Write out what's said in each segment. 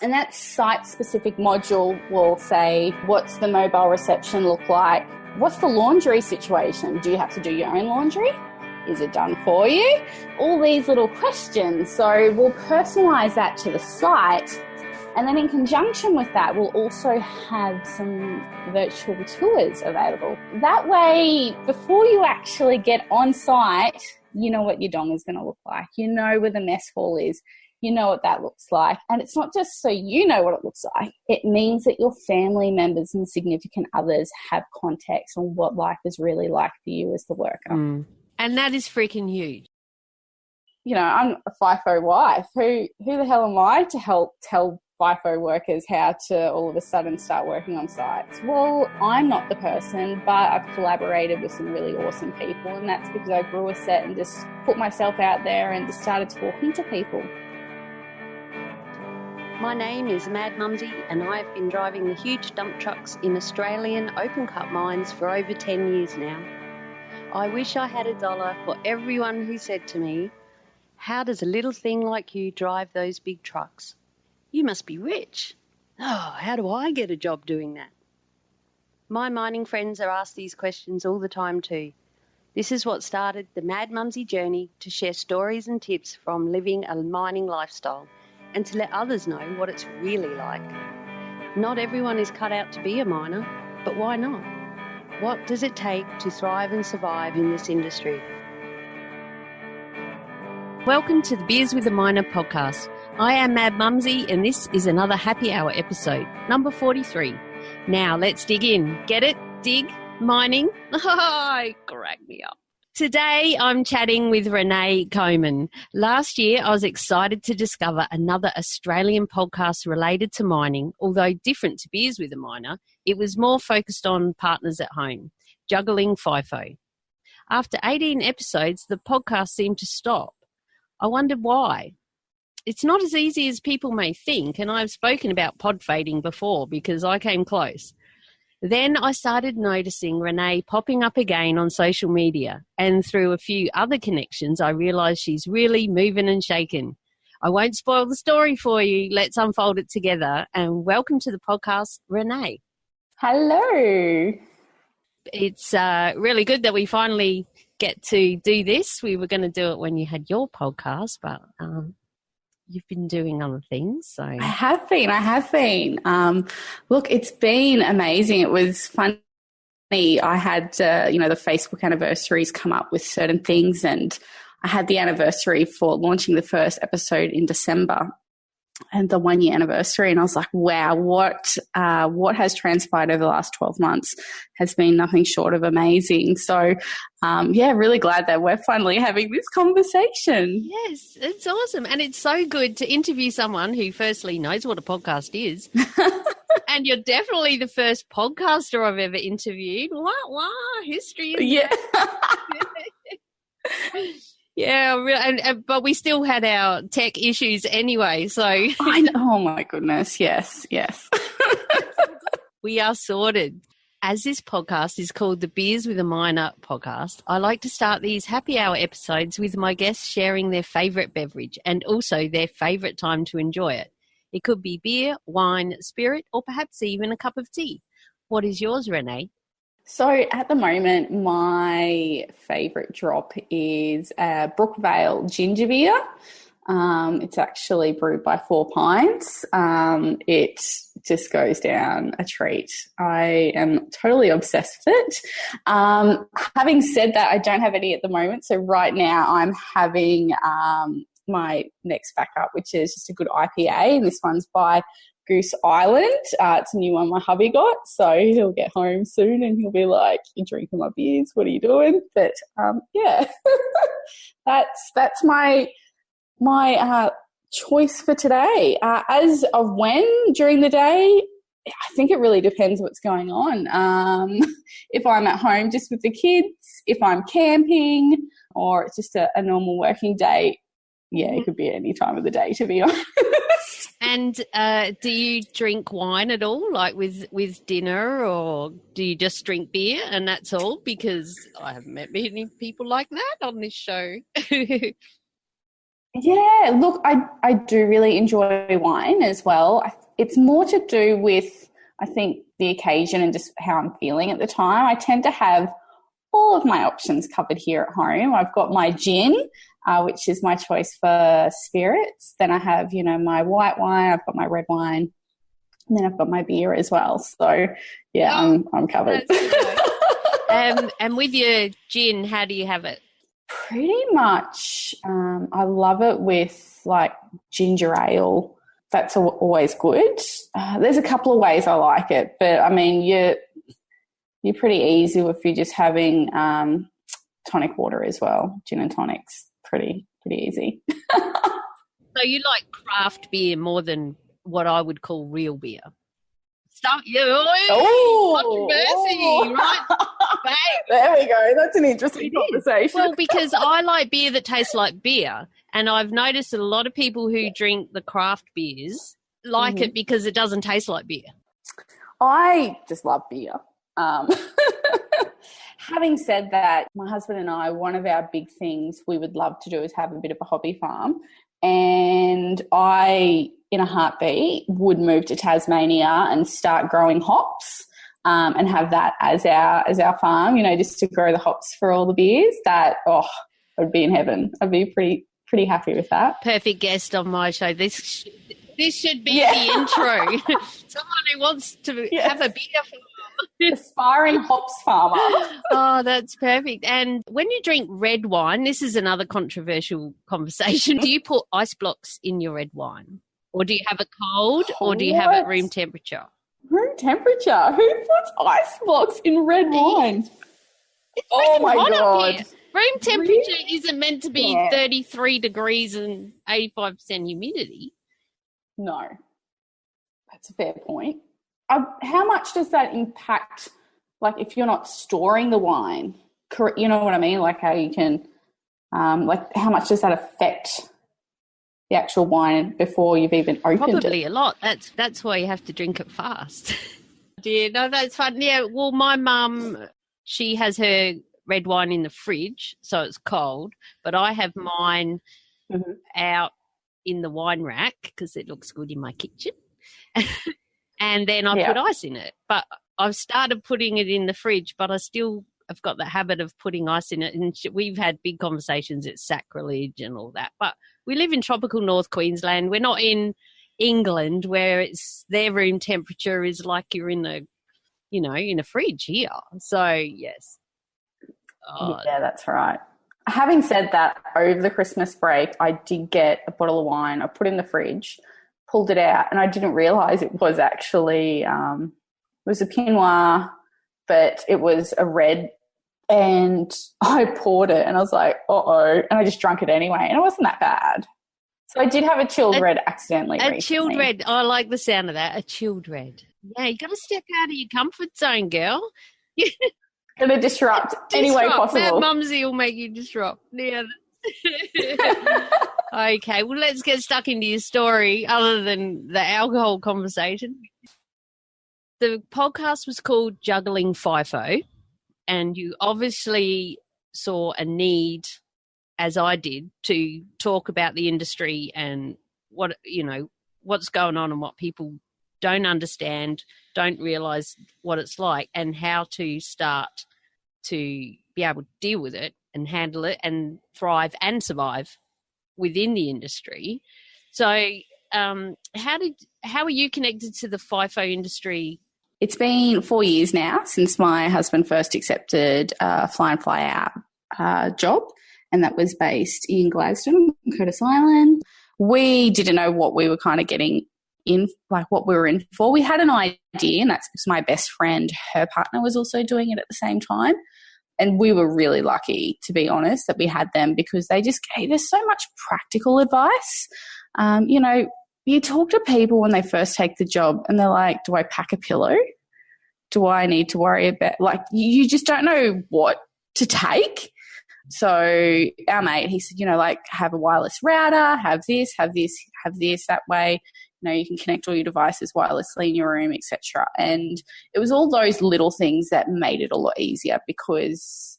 And that site-specific module will say, what's the mobile reception look like? What's the laundry situation? Do you have to do your own laundry? Is it done for you? All these little questions. So we'll personalise that to the site. And then in conjunction with that, we'll also have some virtual tours available. That way, before you actually get on site, you know what your dong is going to look like. You know where the mess hall is. You know what that looks like. And it's not just so you know what it looks like. It means that your family members and significant others have context on what life is really like for you as the worker. Mm. And that is freaking huge. You know, I'm a FIFO wife. Who the hell am I to help tell FIFO workers how to all of a sudden start working on sites? Well, I'm not the person, but I've collaborated with some really awesome people, and that's because I grew a set and just put myself out there and just started talking to people. My name is Mad Mumsy, and I've been driving the huge dump trucks in Australian open-cut mines for over 10 years now. I wish I had $1 for everyone who said to me, "How does a little thing like you drive those big trucks? You must be rich. Oh, how do I get a job doing that?" My mining friends are asked these questions all the time too. This is what started the Mad Mumsy journey, to share stories and tips from living a mining lifestyle and to let others know what it's really like. Not everyone is cut out to be a miner, but why not? What does it take to thrive and survive in this industry? Welcome to the Beers with a Miner podcast. I am Mad Mumsy, and this is another happy hour episode, number 43. Now let's dig in. Get it? Dig? Mining? Oh, crack me up. Today I'm chatting with Renee Coman. Last year I was excited to discover another Australian podcast related to mining. Although different to Beers with a Miner, it was more focused on partners at home, juggling FIFO. After 18 episodes, the podcast seemed to stop. I wondered why. It's not as easy as people may think, and I've spoken about pod fading before because I came close. Then I started noticing Renee popping up again on social media, and through a few other connections, I realised she's really moving and shaking. I won't spoil the story for you. Let's unfold it together, and welcome to the podcast, Renee. Hello. It's really good that we finally get to do this. We were going to do it when you had your podcast, but you've been doing other things. So I have been. Look, it's been amazing. It was funny. I had, the Facebook anniversaries come up with certain things, and I had the anniversary for launching the first episode in December and the 1 year anniversary. And I was like, wow, what has transpired over the last 12 months has been nothing short of amazing. So, really glad that we're finally having this conversation. Yes, it's awesome. And it's so good to interview someone who firstly knows what a podcast is. And you're definitely the first podcaster I've ever interviewed. Wow, history is Yeah, but we still had our tech issues anyway, so... I know. Oh, my goodness, yes. We are sorted. As this podcast is called the Beers with a Miner podcast, I like to start these happy hour episodes with my guests sharing their favourite beverage and also their favourite time to enjoy it. It could be beer, wine, spirit, or perhaps even a cup of tea. What is yours, Renee? So at the moment, my favourite drop is Brookvale ginger beer. It's actually brewed by 4 Pints. It just goes down a treat. I am totally obsessed with it. Having said that, I don't have any at the moment. So right now I'm having my next backup, which is just a good IPA, and this one's by Goose Island. It's a new one my hubby got, so he'll get home soon and he'll be like, "You're drinking my beers, what are you doing?" But that's my choice for today. As of when during the day, I think it really depends what's going on. If I'm at home just with the kids, if I'm camping, or it's just a normal working day, it could be any time of the day, to be honest. And do you drink wine at all, like with dinner, or do you just drink beer and that's all? Because I haven't met many people like that on this show. Yeah, look, I do really enjoy wine as well. It's more to do with, I think, the occasion and just how I'm feeling at the time. I tend to have all of my options covered here at home. I've got my gin, which is my choice for spirits. Then I have, my white wine. I've got my red wine. And then I've got my beer as well. So, yeah, I'm covered. And with your gin, how do you have it? Pretty much. I love it with, like, ginger ale. That's always good. There's a couple of ways I like it. But, I mean, you're pretty easy if you're just having tonic water as well. Gin and tonic's pretty easy. So you like craft beer more than what I would call real beer? Controversy, right? There we go. That's an interesting conversation. Well, because I like beer that tastes like beer, and I've noticed that a lot of people who drink the craft beers like it because it doesn't taste like beer. I just love beer. Having said that, my husband and I, one of our big things we would love to do is have a bit of a hobby farm. And I, in a heartbeat, would move to Tasmania and start growing hops and have that as our farm, just to grow the hops for all the beers. That, I'd be in heaven. I'd be pretty happy with that. Perfect guest on my show. This should be the intro. Someone who wants to have a beer farm. Aspiring hops farmer. Oh, that's perfect. And when you drink red wine, this is another controversial conversation. Do you put ice blocks in your red wine? Or do you have it cold? Or do you have it room temperature? Room temperature? Who puts ice blocks in red wine? Oh, my God. Room temperature isn't meant to be 33 degrees and 85% humidity. No. That's a fair point. How much does that impact, like, if you're not storing the wine? You know what I mean? Like, how you can, how much does that affect the actual wine before you've even opened it? Probably a lot. That's why you have to drink it fast. Yeah, no, that's fun. Yeah, well, my mum, she has her red wine in the fridge, so it's cold, but I have mine out in the wine rack because it looks good in my kitchen. And then I put ice in it. But I've started putting it in the fridge, but I still have got the habit of putting ice in it. And we've had big conversations, it's sacrilege and all that. But we live in tropical North Queensland. We're not in England where it's their room temperature is like you're in a, in a fridge here. So, yes. Yeah, that's right. Having said that, over the Christmas break, I did get a bottle of wine. I put it in the fridge, pulled it out, and I didn't realise it was actually it was a Pinot Noir, but it was a red, and I poured it and I was like, uh-oh, and I just drank it anyway, and it wasn't that bad. So I did have a chilled red accidentally recently. Chilled red. I like the sound of that, a chilled red. Yeah, you got to step out of your comfort zone, girl. Going to disrupt any way possible. That mumsy will make you disrupt. Yeah. Okay, well, let's get stuck into your story other than the alcohol conversation. The podcast was called Juggling FIFO, and you obviously saw a need, as I did, to talk about the industry and what's going on and what people don't understand, don't realise what it's like, and how to start to be able to deal with it and handle it and thrive and survive within the industry. So how are you connected to the FIFO industry? It's been 4 years now since my husband first accepted a fly in, fly out job, and that was based in Gladstone, Curtis Island. We didn't know what we were kind of getting in, like what we were in for. We had an idea, and that's because my best friend, her partner was also doing it at the same time. And we were really lucky, to be honest, that we had them because they just gave us so much practical advice. You talk to people when they first take the job and they're like, do I pack a pillow? Do I need to worry about, like, you just don't know what to take. So our mate, he said, have a wireless router, have this, that way. You can connect all your devices wirelessly in your room, etc. And it was all those little things that made it a lot easier because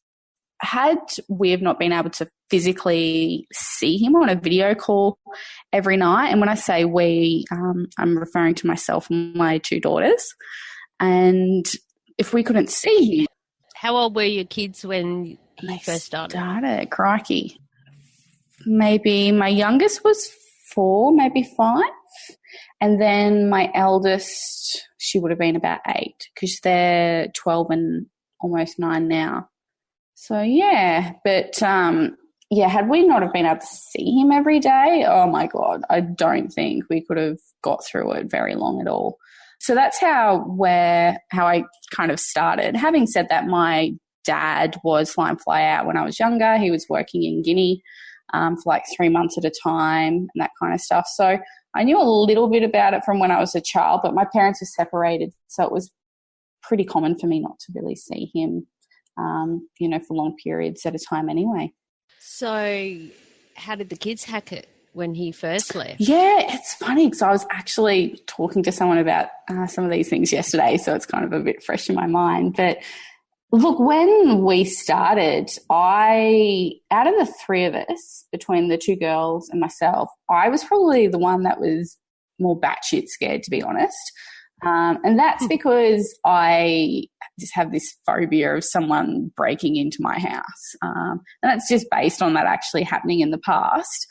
we have not been able to physically see him on a video call every night, and when I say we, I'm referring to myself and my 2 daughters, and if we couldn't see him. How old were your kids when he first started? Crikey. Maybe my youngest was 4, maybe 5. And then my eldest, she would have been about 8 because they're 12 and almost 9 now. So, yeah. But, had we not have been able to see him every day, oh, my God, I don't think we could have got through it very long at all. So that's how I kind of started. Having said that, my dad was fly in, fly out when I was younger. He was working in Guinea for like 3 months at a time and that kind of stuff. So I knew a little bit about it from when I was a child, but my parents were separated, so it was pretty common for me not to really see him, for long periods at a time anyway. So how did the kids hack it when he first left? Yeah, it's funny because I was actually talking to someone about some of these things yesterday, so it's kind of a bit fresh in my mind. But look, when we started, out of the 3 of us, between the 2 girls and myself, I was probably the one that was more batshit scared, to be honest. And that's because I just have this phobia of someone breaking into my house. And that's just based on that actually happening in the past,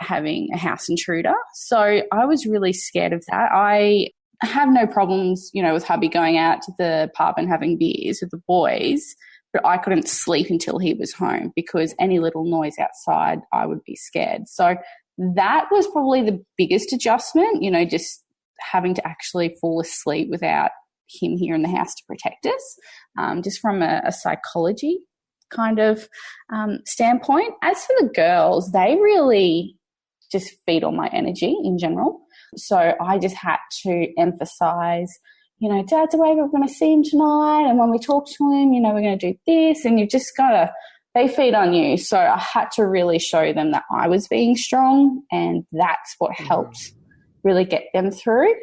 having a house intruder. So I was really scared of that. I have no problems, with hubby going out to the pub and having beers with the boys, but I couldn't sleep until he was home because any little noise outside, I would be scared. So that was probably the biggest adjustment, just having to actually fall asleep without him here in the house to protect us, just from a psychology kind of standpoint. As for the girls, they really just feed on my energy in general. So I just had to emphasize, Dad's away, but we're going to see him tonight. And when we talk to him, we're going to do this. And you've just got to, they feed on you. So I had to really show them that I was being strong, and that's what helped really get them through.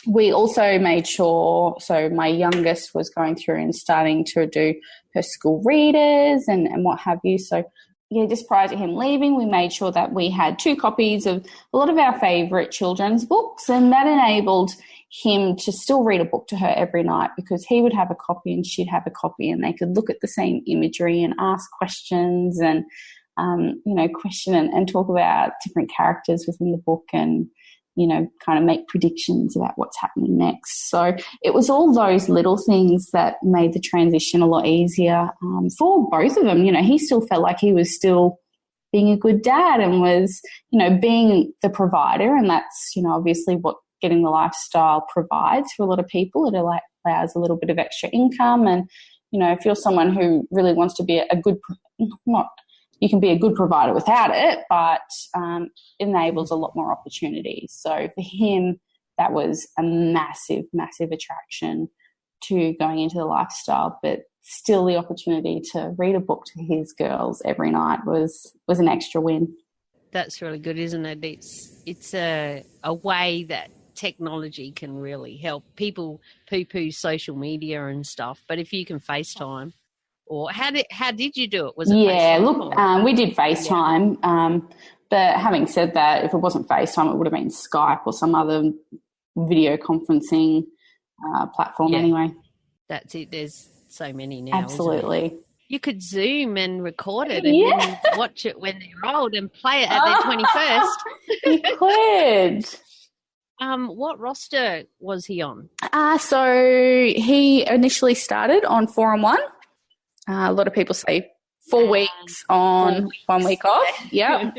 We also made sure, so my youngest was going through and starting to do her school readers and what have you. So yeah, just prior to him leaving, we made sure that we had 2 copies of a lot of our favourite children's books, and that enabled him to still read a book to her every night because he would have a copy and she'd have a copy, and they could look at the same imagery and ask questions and, question and talk about different characters within the book and, kind of make predictions about what's happening next. So it was all those little things that made the transition a lot easier for both of them. He still felt like he was still being a good dad and was, being the provider, and that's, obviously what getting the lifestyle provides for a lot of people. It allows a little bit of extra income, and, if you're someone who really wants to be you can be a good provider without it, but enables a lot more opportunities. So for him, that was a massive, massive attraction to going into the lifestyle. But still, the opportunity to read a book to his girls every night was an extra win. That's really good, isn't it? It's a way that technology can really help. People poo-poo social media and stuff, but if you can FaceTime. Or how did you do it? Was it FaceTime? We did FaceTime. Yeah. But having said that, if it wasn't FaceTime, it would have been Skype or some other video conferencing platform anyway. That's it. There's so many now. Absolutely. You could Zoom and record it and then watch it when they're old and play it at their 21st. You could. What roster was he on? So he initially started on 4 and 1. A lot of people say 4 weeks on, 4 weeks. 1 week off. Yeah.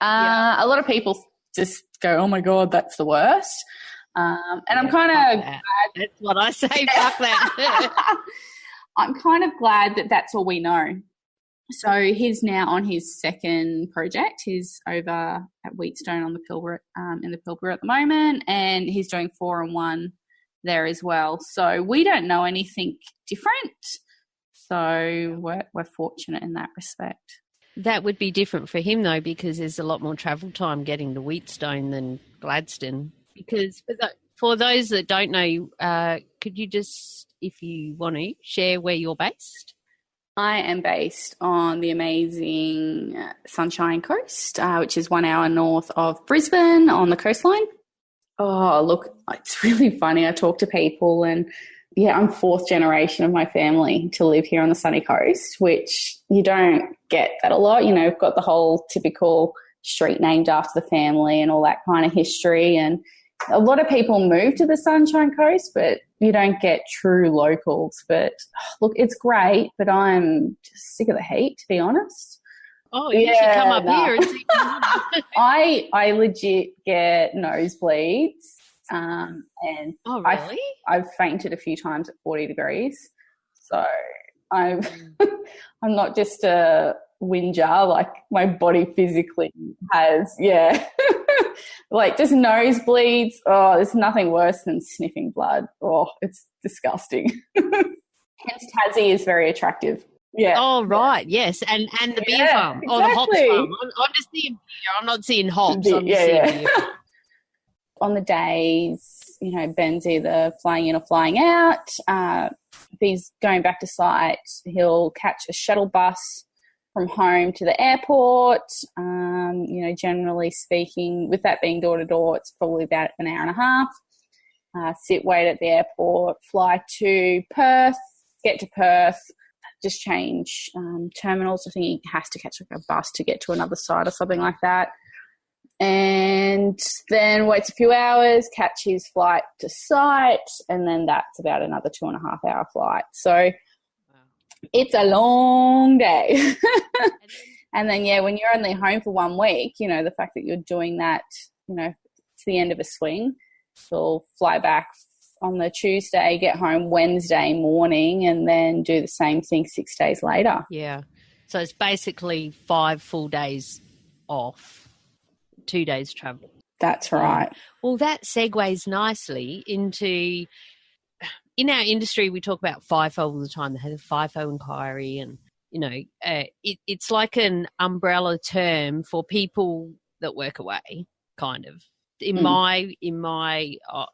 A lot of people just go, oh, my God, that's the worst. And I'm kind of glad. That's what I say, fuck that. I'm kind of glad that that's all we know. So he's now on his 2nd project. He's over at Wheatstone on the Pilbara, in the Pilbara at the moment, and he's doing 4 and 1 there as well. So we don't know anything different. So we're fortunate in that respect. That would be different for him, though, because there's a lot more travel time getting to Wheatstone than Gladstone. Because for those that don't know, could you just, if you want to, share where you're based? I am based on the amazing Sunshine Coast, which is 1 hour north of Brisbane on the coastline. Oh, look, it's really funny. I talk to people and, yeah, I'm fourth generation of my family to live here on the sunny coast, which you don't get that a lot. You know, we've got the whole typical street named after the family and all that kind of history. And a lot of people move to the Sunshine Coast, but you don't get true locals. But look, it's great, but I'm just sick of the heat, to be honest. Oh, you should come up here and see. I legit get nosebleeds. And oh, really? I've fainted a few times at 40 degrees. So I'm not just a whinger, like my body physically has, like just nosebleeds. Oh, there's nothing worse than sniffing blood. Oh, it's disgusting. Hence Tassie is very attractive. Yeah. Oh, right. Yes. And the beer farm or the hops farm. I'm just seeing beer. I'm not seeing hops. I'm just seeing beer farm. On the days, you know, Ben's either flying in or flying out. If he's going back to site, he'll catch a shuttle bus from home to the airport. You know, generally speaking, with that being door to door, it's probably about an hour and a half. Wait at the airport, fly to Perth, get to Perth, just change terminals. I think he has to catch like a bus to get to another site or something like that. And then waits a few hours, catch his flight to site, and then that's about another 2.5 hour flight. So it's a long day. And then, when you're only home for 1 week, you know, the fact that you're doing that, you know, it's the end of a swing. So fly back on the Tuesday, get home Wednesday morning, and then do the same thing 6 days later. Yeah. So it's basically 5 full days off, 2 days travel. That's right. Well, that segues nicely into, in our industry, we talk about FIFO all the time. They have a FIFO inquiry, and, you know, it's like an umbrella term for people that work away, kind of, in my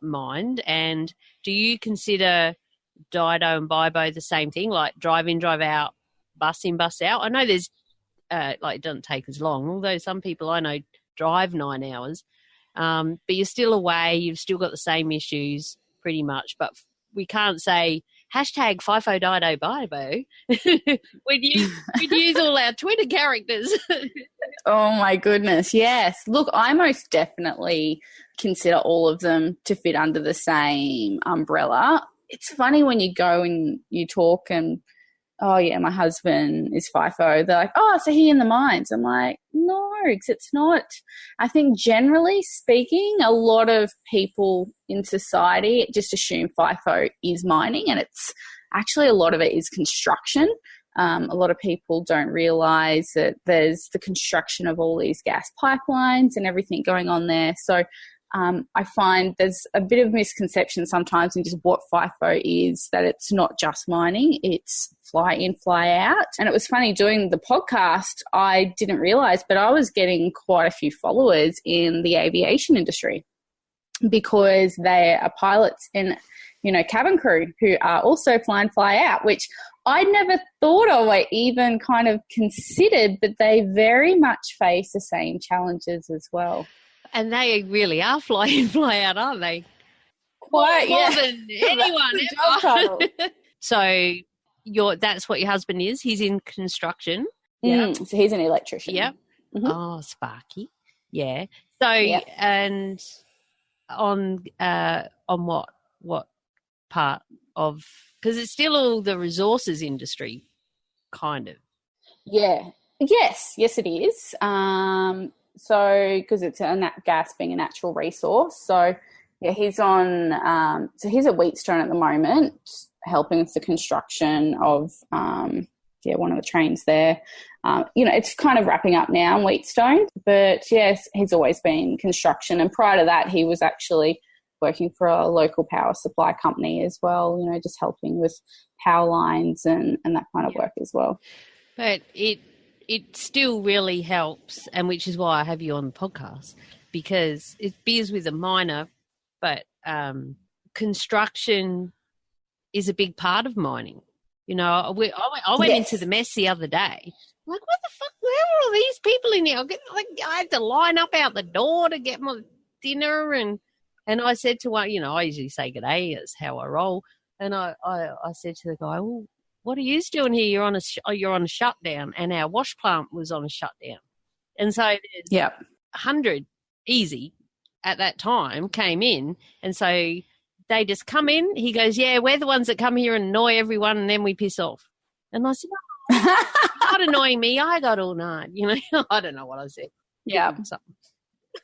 mind. And do you consider Dido and Bibo the same thing, like drive in, drive out, bus in, bus out? I know there's like it doesn't take as long, although some people I know drive 9 hours, but you're still away, you've still got the same issues pretty much, but we can't say hashtag FIFO Dido Bibo. We'd use all our Twitter characters. Oh my goodness, yes. Look, I most definitely consider all of them to fit under the same umbrella. It's funny when you go and you talk and, oh yeah, my husband is FIFO. They're like, oh, so he in the mines. I'm like, no, because it's not. I think generally speaking, a lot of people in society just assume FIFO is mining, and it's actually a lot of it is construction. A lot of people don't realise that there's the construction of all these gas pipelines and everything going on there. So I find there's a bit of misconception sometimes in just what FIFO is, that it's not just mining, it's fly in, fly out. And it was funny doing the podcast, I didn't realise, but I was getting quite a few followers in the aviation industry because they are pilots and, you know, cabin crew who are also fly in, fly out, which I never thought of or even kind of considered, but they very much face the same challenges as well. And they really are fly in, fly out, aren't they? Quite, more than anyone ever. So that's what your husband is? He's in construction? Yeah. So he's an electrician. Yep. Mm-hmm. Oh, Sparky. Yeah. So, and on what part of, because it's still all the resources industry, kind of. Yeah. Yes, it is. So, because it's gas being a natural resource. So, yeah, he's on, so he's at Wheatstone at the moment, helping with the construction of, one of the trains there. You know, it's kind of wrapping up now in Wheatstone, but yes, he's always been construction. And prior to that, he was actually working for a local power supply company as well, you know, just helping with power lines and that kind of work as well. But it still really helps, and which is why I have you on the podcast, because it beers with a miner, but construction is a big part of mining. You know, I went into the mess the other day. I'm like, what the fuck? Where are all these people in here? I had to line up out the door to get my dinner, and I said to one, you know, I usually say good day, it's how I roll, and I said to the guy, well, what are you doing here? You're on a shutdown, and our wash plant was on a shutdown, and so there's 100 easy at that time came in, and so they just come in. He goes, yeah, we're the ones that come here and annoy everyone, and then we piss off. And I said, oh, not annoying me. I got all night. You know, I don't know what I said. Yeah.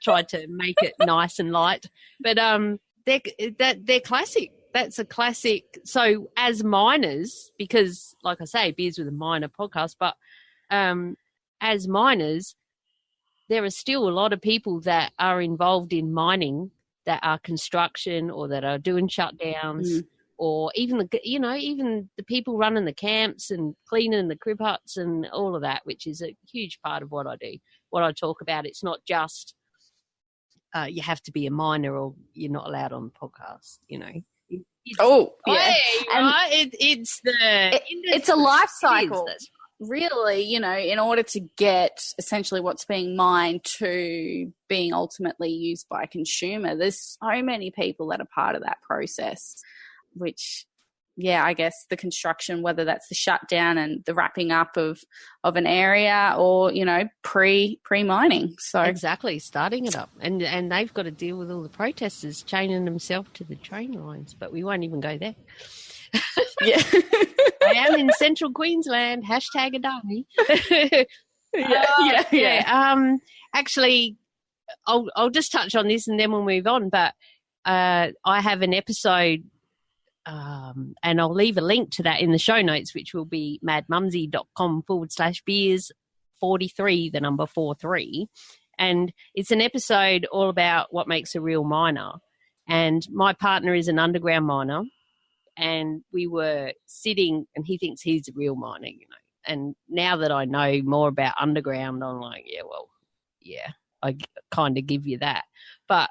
Tried to make it nice and light. But they're classic. That's a classic. So as miners, because like I say, Beers with a Miner podcast, but as miners, there are still a lot of people that are involved in mining that are construction or that are doing shutdowns, or even the people running the camps and cleaning the crib huts and all of that, which is a huge part of what I do, what I talk about. It's not just you have to be a miner or you're not allowed on the podcast, you know. It's a life cycle. Really, you know, in order to get essentially what's being mined to being ultimately used by a consumer, there's so many people that are part of that process, which, yeah, I guess the construction, whether that's the shutdown and the wrapping up of an area or, you know, pre-mining. So exactly, starting it up. And they've got to deal with all the protesters chaining themselves to the train lines, but we won't even go there. Yeah. I am in central Queensland, #Adani. Actually, I'll just touch on this and then we'll move on. But I have an episode, and I'll leave a link to that in the show notes, which will be madmumsy.com/beers43, the number 43. And it's an episode all about what makes a real miner. And my partner is an underground miner. And we were sitting, and he thinks he's a real miner, you know. And now that I know more about underground, I'm like, I kind of give you that. But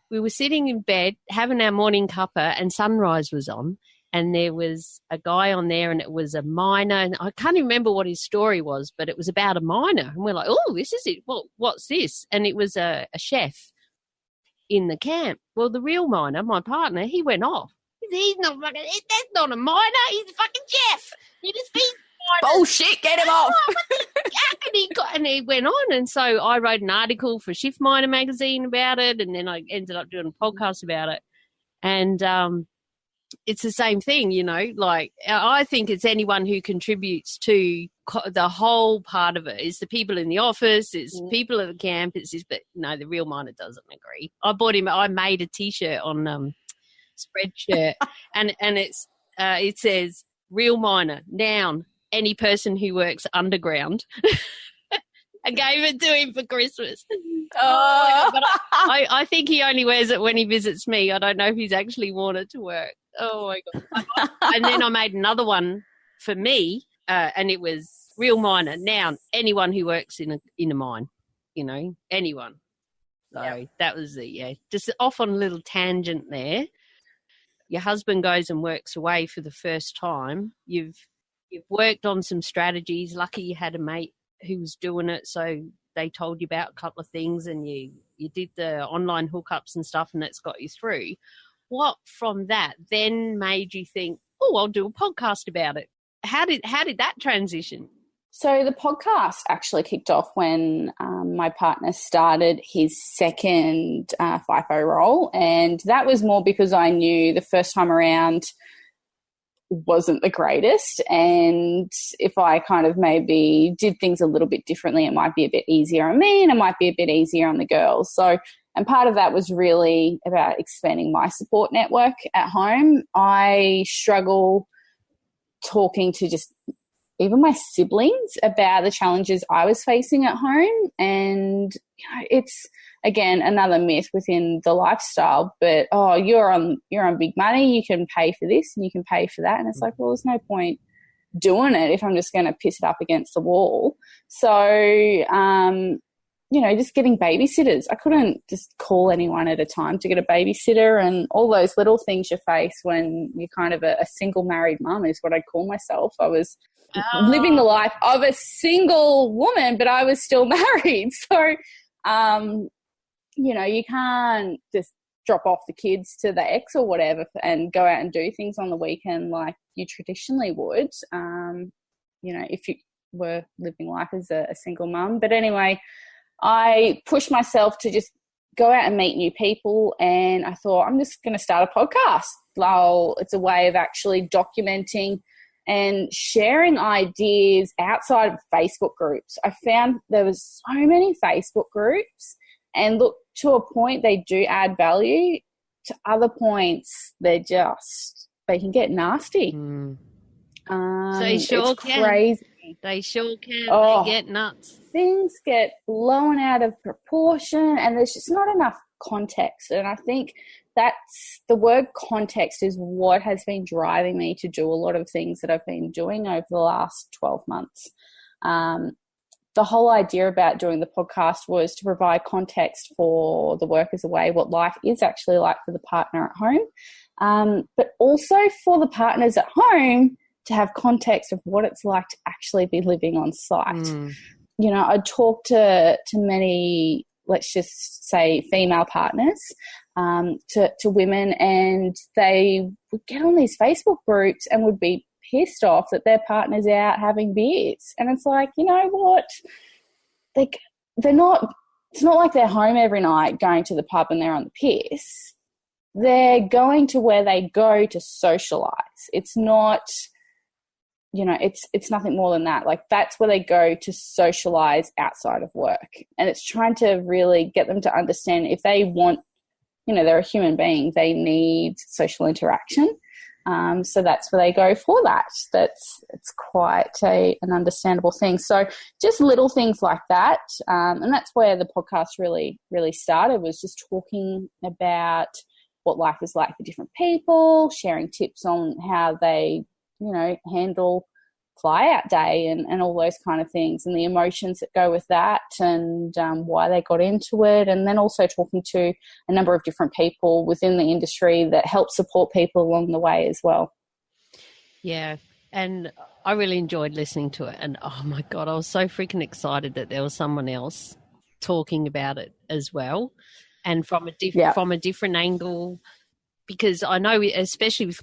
we were sitting in bed having our morning cuppa, and sunrise was on, and there was a guy on there, and it was a miner. And I can't even remember what his story was, but it was about a miner. And we're like, oh, this is it. Well, what's this? And it was a chef in the camp. Well, the real miner, my partner, he went off. He's not fucking, that's not a miner, he's a fucking chef. He just feeds miners. Bullshit, get him off. And he went on, and so I wrote an article for Shift Miner magazine about it, and then I ended up doing a podcast about it. And it's the same thing, you know, like I think it's anyone who contributes to the whole part of it. It's the people in the office, it's people at the camp, it's this, but no, the real miner doesn't agree. I made a T-shirt on Spreadshirt and it's it says real miner, noun, any person who works underground. I gave it to him for Christmas. Oh, but I think he only wears it when he visits me. I don't know if he's actually worn it to work. Oh my God. And then I made another one for me, and it was real miner, noun, anyone who works in a mine, you know, anyone. So that was it, yeah. Just off on a little tangent there. Your husband goes and works away for the first time. You've worked on some strategies. Lucky you had a mate who was doing it, so they told you about a couple of things, and you did the online hookups and stuff, and that's got you through. What from that then made you think, oh, I'll do a podcast about it? How did that transition? So the podcast actually kicked off when my partner started his second FIFO role, and that was more because I knew the first time around wasn't the greatest, and if I kind of maybe did things a little bit differently, it might be a bit easier on me and it might be a bit easier on the girls. So, and part of that was really about expanding my support network at home. I struggle talking to just even my siblings about the challenges I was facing at home. And you know, it's, again, another myth within the lifestyle, but, oh, you're on big money, you can pay for this and you can pay for that. And it's like, well, there's no point doing it if I'm just going to piss it up against the wall. So just getting babysitters. I couldn't just call anyone at a time to get a babysitter, and all those little things you face when you're kind of a single married mum is what I'd call myself. I was living the life of a single woman, but I was still married. So, you can't just drop off the kids to the ex or whatever and go out and do things on the weekend like you traditionally would, if you were living life as a single mum. But anyway, I pushed myself to just go out and meet new people, and I thought, I'm just going to start a podcast. Well, it's a way of actually documenting and sharing ideas outside of Facebook groups. I found there was so many Facebook groups, and look, to a point they do add value. To other points, they can get nasty. They sure can. Crazy. They sure can. Oh, they get nuts. Things get blown out of proportion, and there's just not enough context. And I think that's the word context is what has been driving me to do a lot of things that I've been doing over the last 12 months. The whole idea about doing the podcast was to provide context for the workers away, what life is actually like for the partner at home, but also for the partners at home to have context of what it's like to actually be living on site. I talk to many, let's just say, female partners, to women, and they would get on these Facebook groups and would be pissed off that their partner's out having beers. And it's like, you know what? They're not, it's not like they're home every night going to the pub and they're on the piss. They're going to where they go to socialize. It's not, it's nothing more than that. Like, that's where they go to socialize outside of work. And it's trying to really get them to understand if they want, they're a human being, they need social interaction. So that's where they go for that. It's quite an understandable thing. So just little things like that. And that's where the podcast really, really started, was just talking about what life is like for different people, sharing tips on how they, handle fly out day and all those kind of things, and the emotions that go with that, and why they got into it. And then also talking to a number of different people within the industry that help support people along the way as well. Yeah. And I really enjoyed listening to it. And oh my God, I was so freaking excited that there was someone else talking about it as well. And from a different angle, because I know, especially with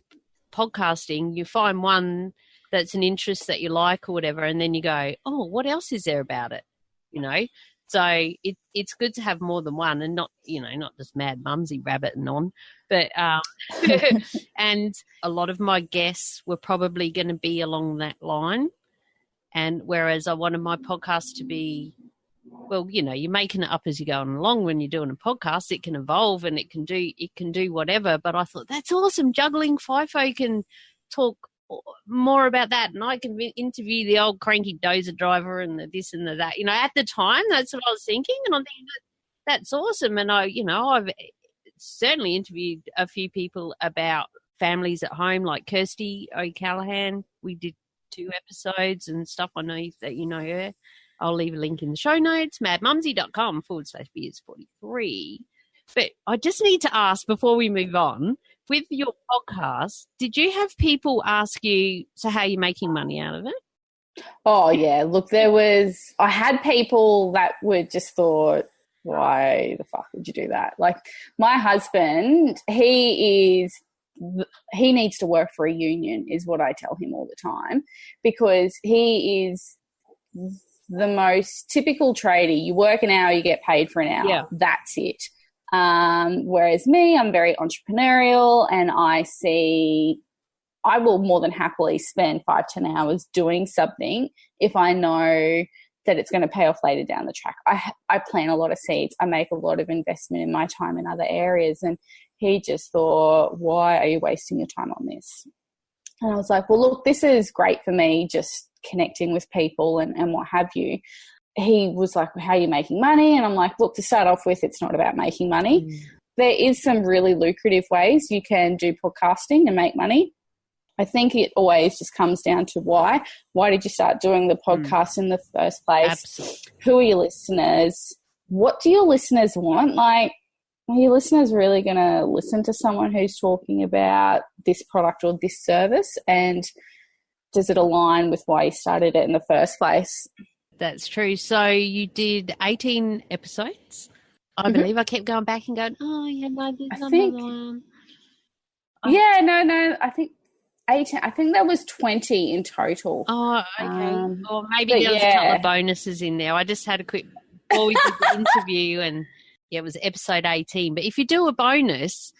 podcasting, you find one that's an interest that you like or whatever, and then you go, oh, what else is there about it? So it's good to have more than one, and not just Mad Mumsy rabbiting on, but and a lot of my guests were probably going to be along that line. And whereas I wanted my podcast to be, well, you're making it up as you're going along. When you're doing a podcast, it can evolve and it can do whatever. But I thought, that's awesome. Juggling FIFO can talk more about that, and I can interview the old cranky dozer driver and the this and the that. At the time, that's what I was thinking, and I'm thinking that's awesome. And I've certainly interviewed a few people about families at home, like Kirsty O'Callaghan. We did 2 episodes and stuff. I know that you know her. I'll leave a link in the show notes, madmumsy.com/beers43. But I just need to ask before we move on, with your podcast, did you have people ask you, so how are you making money out of it? Oh, yeah. Look, I had people that would just thought, why the fuck would you do that? Like, my husband, he needs to work for a union, is what I tell him all the time, because he is the most typical tradie. You work an hour, you get paid for an hour. Yeah. That's it. Whereas me, I'm very entrepreneurial, and I will more than happily spend 5-10 hours doing something if I know that it's going to pay off later down the track. I plant a lot of seeds. I make a lot of investment in my time in other areas. And he just thought, why are you wasting your time on this? And I was like, well, look, this is great for me, just connecting with people and what have you. He was like, well, how are you making money? And I'm like, look, to start off with, it's not about making money. There is some really lucrative ways you can do podcasting and make money. I think it always just comes down to why. Why did you start doing the podcast in the first place? Absolutely. Who are your listeners? what do your listeners want? Like, are your listeners really going to listen to someone who's talking about this product or this service? And does it align with why you started it in the first place? That's true. So you did 18 episodes, I believe. I kept going back and going, oh, yeah, no, there's another one. I think 18. I think that was 20 in total. Oh, okay. Or maybe there was a couple of bonuses in there. I just had a quick, before we did the interview, and it was episode 18. But if you do a bonus,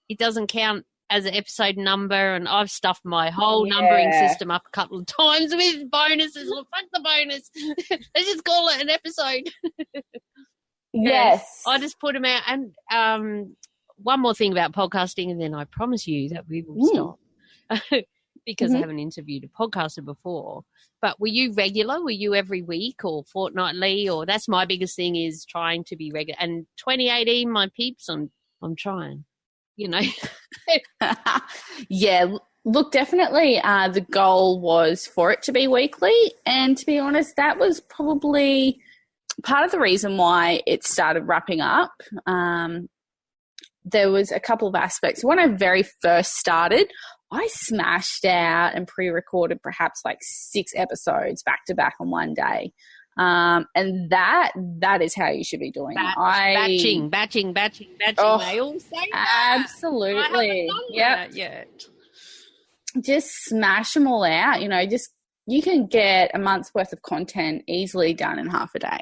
it doesn't count as an episode number, and I've stuffed my whole numbering system up a couple of times with bonuses. Well, fuck the bonus. Let's just call it an episode. Yes. I just put them out. And one more thing about podcasting, and then I promise you that we will stop. Because I haven't interviewed a podcaster before. But were you regular? Were you every week or fortnightly? Or that's my biggest thing, is trying to be regular. And 2018, my peeps, I'm trying. You know. Yeah, look, definitely the goal was for it to be weekly, and to be honest, that was probably part of the reason why it started wrapping up. There was a couple of aspects. When I very first started, I smashed out and pre-recorded perhaps like 6 episodes back to back on one day. And that is how you should be doing it. Batching. Oh, they all say that. Absolutely. I haven't done that yet. Just smash them all out. You know, you can get a month's worth of content easily done in half a day.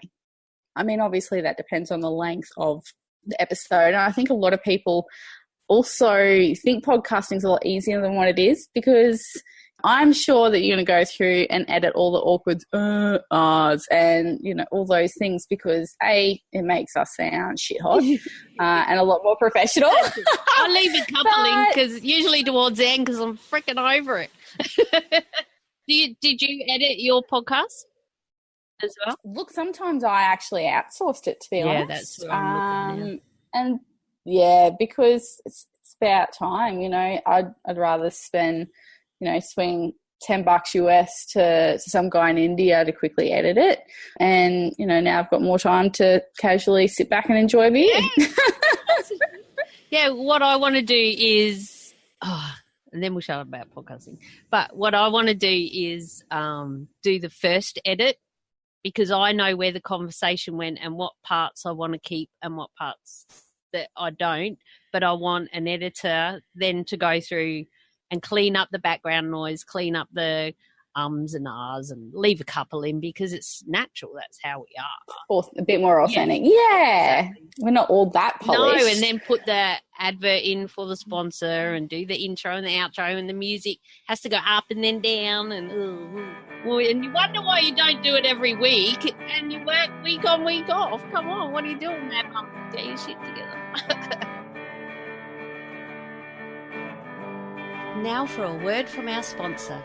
I mean, obviously that depends on the length of the episode. And I think a lot of people also think podcasting is a lot easier than what it is, because I'm sure that you're going to go through and edit all the awkward ahs and, you know, all those things, because it makes us sound shit hot and a lot more professional. I leave a couple in, because usually towards the end, because I'm freaking over it. Did you edit your podcast as well? Look, sometimes I actually outsourced it, to be honest. Yeah, that's what I'm looking now. And yeah, because it's about time, you know. I'd rather spend, you know, swing $10 US to some guy in India to quickly edit it. And, you know, now I've got more time to casually sit back and enjoy a beer. Yeah, what I want to do is, and then we'll shut up about podcasting. But what I want to do is do the first edit, because I know where the conversation went and what parts I want to keep and what parts that I don't. But I want an editor then to go through and clean up the background noise, clean up the ums and ahs, and leave a couple in, because it's natural. That's how we are. Or a bit more authentic. Yeah. Exactly. We're not all that polished. No, and then put the advert in for the sponsor and do the intro and the outro, and the music has to go up and then down. And you wonder why you don't do it every week, and you work week on, week off. Come on, what are you doing, Mad Mum? Get your shit together. Now for a word from our sponsor.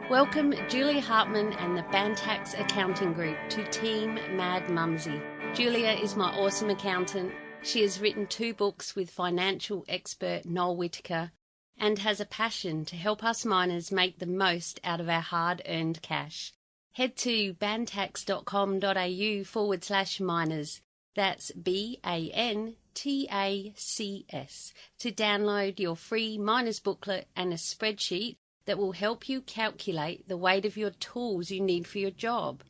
Welcome Julia Hartman and the Bantax Accounting Group to Team Mad Mumsy. Julia is my awesome accountant. She has written 2 books with financial expert Noel Whittaker, and has a passion to help us miners make the most out of our hard-earned cash. Head to bantax.com.au/miners. That's BANTACS to download your free miners booklet and a spreadsheet that will help you calculate the weight of your tools you need for your job.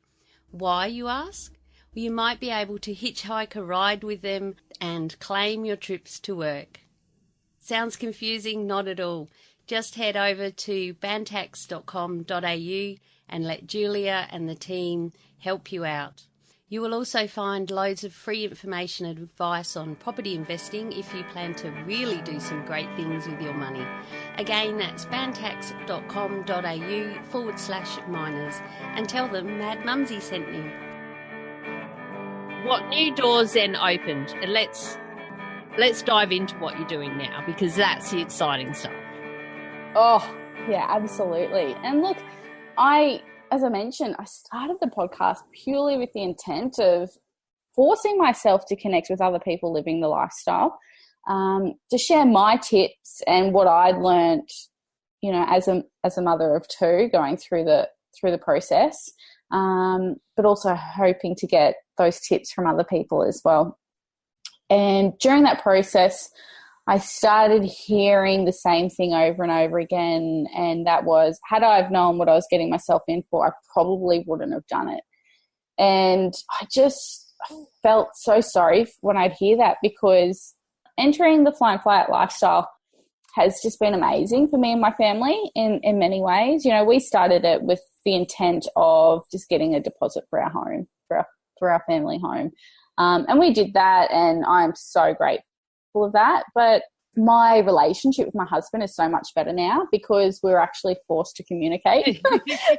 Why, you ask? Well, you might be able to hitchhike a ride with them and claim your trips to work. Sounds confusing? Not at all. Just head over to bantax.com.au and let Julia and the team help you out. You will also find loads of free information and advice on property investing if you plan to really do some great things with your money. Again, that's bantax.com.au/miners, and tell them Mad Mumsy sent you. What new doors then opened? And let's dive into what you're doing now, because that's the exciting stuff. Oh, yeah, absolutely. And look, as I mentioned, I started the podcast purely with the intent of forcing myself to connect with other people living the lifestyle, to share my tips and what I'd learned, you know, as a mother of 2 going through the process, but also hoping to get those tips from other people as well. And during that process, I started hearing the same thing over and over again, and that was, had I have known what I was getting myself in for, I probably wouldn't have done it. And I just felt so sorry when I'd hear that, because entering the fly and fly out lifestyle has just been amazing for me and my family in many ways. You know, we started it with the intent of just getting a deposit for our home, for our family home. And we did that, and I'm so grateful of that. But my relationship with my husband is so much better now because we're actually forced to communicate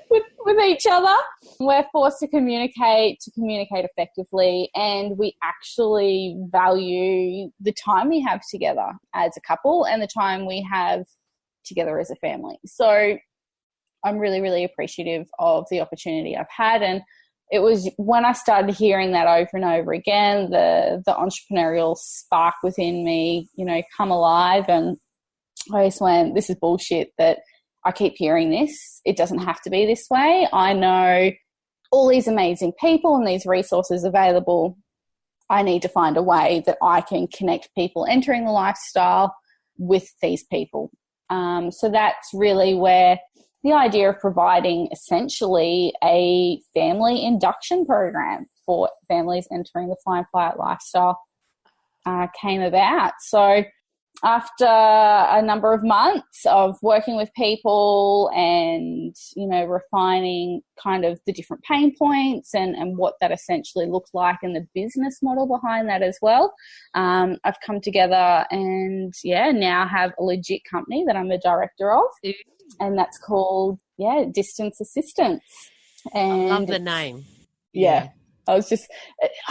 with each other. We're forced to communicate effectively, and we actually value the time we have together as a couple and the time we have together as a family. So I'm really, really appreciative of the opportunity I've had. And it was when I started hearing that over and over again, the entrepreneurial spark within me, you know, come alive. And I just went, this is bullshit that I keep hearing this. It doesn't have to be this way. I know all these amazing people and these resources available. I need to find a way that I can connect people entering the lifestyle with these people. So that's really where the idea of providing essentially a family induction program for families entering the fly and fly out lifestyle came about. So after a number of months of working with people and, you know, refining kind of the different pain points and what that essentially looked like and the business model behind that as well, I've come together and, now have a legit company that I'm a director of. And that's called, Distance Assistance. And I love the name. Yeah. I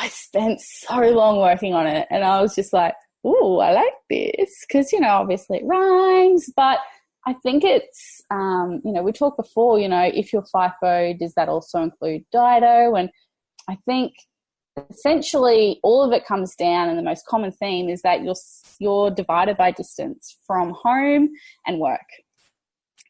spent so long working on it, and I was just like, ooh, I like this because, you know, obviously it rhymes, but I think it's, we talked before, you know, if you're FIFO, does that also include Dido? And I think essentially all of it comes down, and the most common theme is that you're divided by distance from home and work.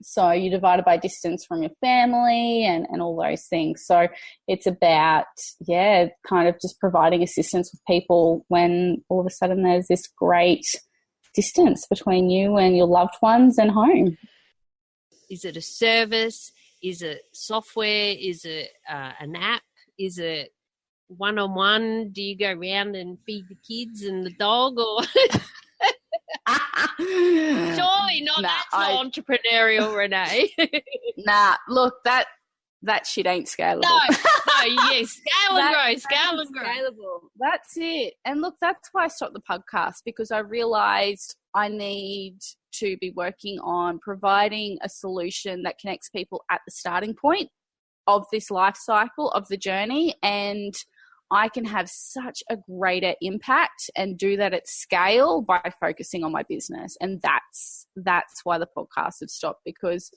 So you're divided by distance from your family and all those things. So it's about, kind of just providing assistance with people when all of a sudden there's this great distance between you and your loved ones and home. Is it a service? Is it software? Is it an app? Is it one-on-one? Do you go around and feed the kids and the dog, or... Surely not. That's not entrepreneurial, Renee. Look, that shit ain't scalable. No, yes, scale and grow. Scalable. That's it. And look, that's why I stopped the podcast, because I realised I need to be working on providing a solution that connects people at the starting point of this life cycle of the journey, and I can have such a greater impact and do that at scale by focusing on my business. And that's why the podcast have stopped, because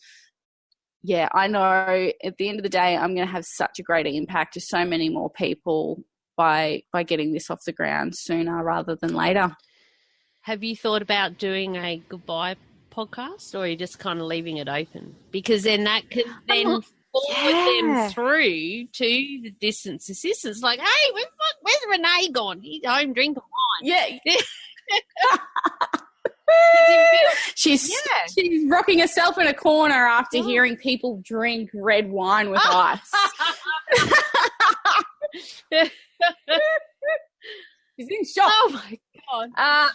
I know at the end of the day, I'm going to have such a greater impact to so many more people by getting this off the ground sooner rather than later. Have you thought about doing a goodbye podcast, or are you just kind of leaving it open? Because then that could then forward them through to the distance assistance. Like, hey, where's Renee gone? He's home drinking wine. Yeah. She's rocking herself in a corner after hearing people drink red wine with ice. She's in shock. Oh, my God.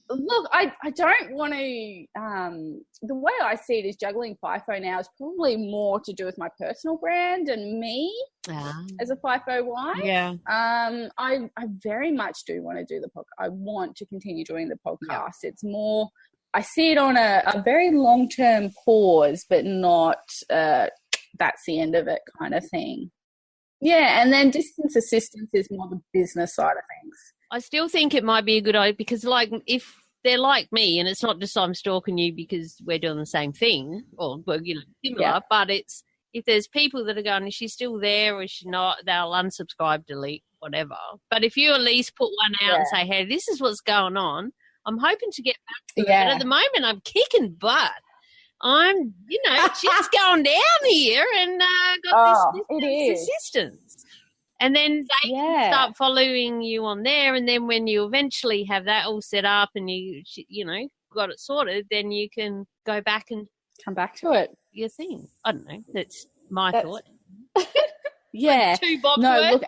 Look, I don't want to, the way I see it is juggling FIFO now is probably more to do with my personal brand and me as a FIFO wife. Yeah. I very much do want to do the podcast. I want to continue doing the podcast. Yeah. It's more, I see it on a very long-term pause, but not that's the end of it kind of thing. Yeah, and then distance assistance is more the business side of things. I still think it might be a good idea, because, like, if they're like me, and it's not just I'm stalking you because we're doing the same thing, or, well, you know, similar, but it's, if there's people that are going, is she still there or is she not, they'll unsubscribe, delete, whatever. But if you at least put one out and say, hey, this is what's going on, I'm hoping to get back to it. But at the moment, I'm kicking butt. I'm, shit's going down here, and got this assistance. And then they can start following you on there. And then when you eventually have that all set up and you know, got it sorted, then you can go back and come back to it. Your thing. I don't know. That's my thought. Yeah. Like 2 box no, worth. look,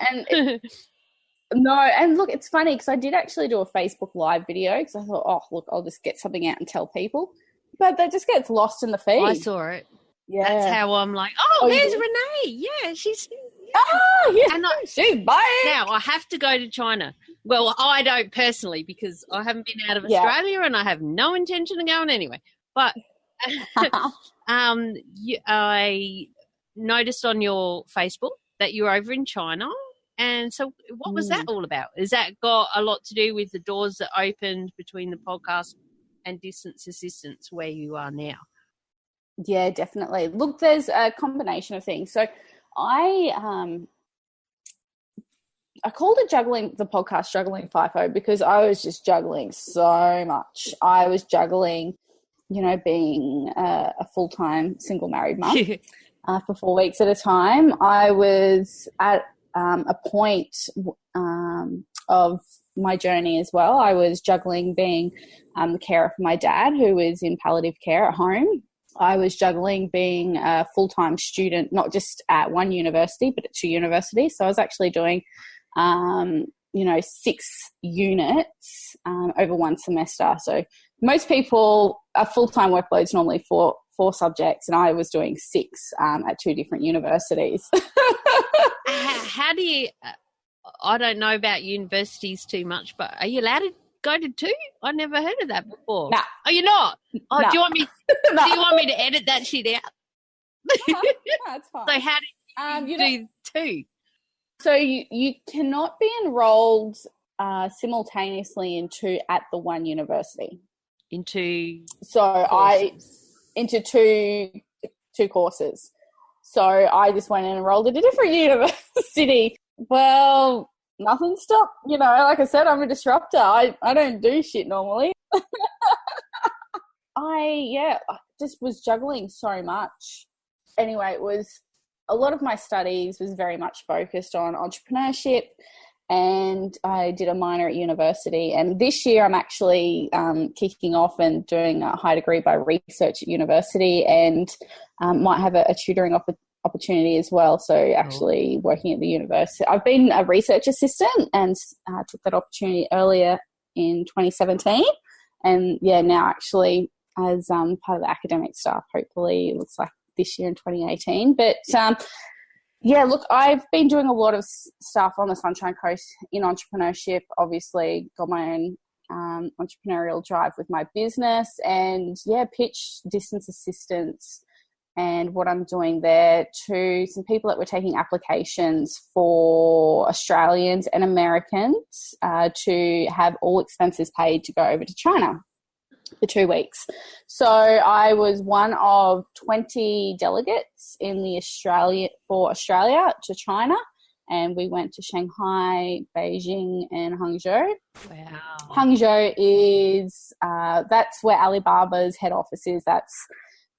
and look, it's funny because I did actually do a Facebook Live video because I thought, oh, look, I'll just get something out and tell people. But that just gets lost in the feed. I saw it. Yeah. That's how I'm like, there's Renee. Yeah, she's... Oh, yeah, and she's buying. Now, I have to go to China. Well, I don't personally because I haven't been out of Australia and I have no intention of going anyway. But I noticed on your Facebook that you're over in China. And so what was that all about? Has that got a lot to do with the doors that opened between the podcast and distance assistance where you are now? Yeah, definitely. Look, there's a combination of things. So I called it the podcast Juggling FIFO because I was just juggling so much. I was juggling, you know, being a full-time single married mum for 4 weeks at a time. I was at a point of my journey as well. I was juggling being the carer for my dad who was in palliative care at home. I was juggling being a full-time student, not just at one university, but at 2 universities. So I was actually doing, 6 units over one semester. So most people, a full-time workload is normally four subjects, and I was doing 6 at 2 different universities. How do you, I don't know about universities too much, but are you allowed to go to 2? I never heard of that before. No. Oh, you're not? Oh, no. do you want me to edit that shit out? No, that's fine. So how do you do 2? So you cannot be enrolled simultaneously in 2 at the one university. Into 2 courses. So I just went and enrolled at a different university. Well, nothing stopped. You know, like I said, I'm a disruptor. I don't do shit normally. I just was juggling so much. Anyway, it was a lot of my studies was very much focused on entrepreneurship, and I did a minor at university. And this year I'm actually kicking off and doing a high degree by research at university, and might have a tutoring opportunity as well. So actually working at the university. I've been a research assistant and took that opportunity earlier in 2017. And now actually as part of the academic staff, hopefully it looks like this year in 2018. But look, I've been doing a lot of stuff on the Sunshine Coast in entrepreneurship, obviously got my own entrepreneurial drive with my business, and pitch distance assistance and what I'm doing there to some people that were taking applications for Australians and Americans to have all expenses paid to go over to China for 2 weeks. So I was one of 20 delegates in the Australia to China, and we went to Shanghai, Beijing, and Hangzhou. Wow. Hangzhou is that's where Alibaba's head office is. That's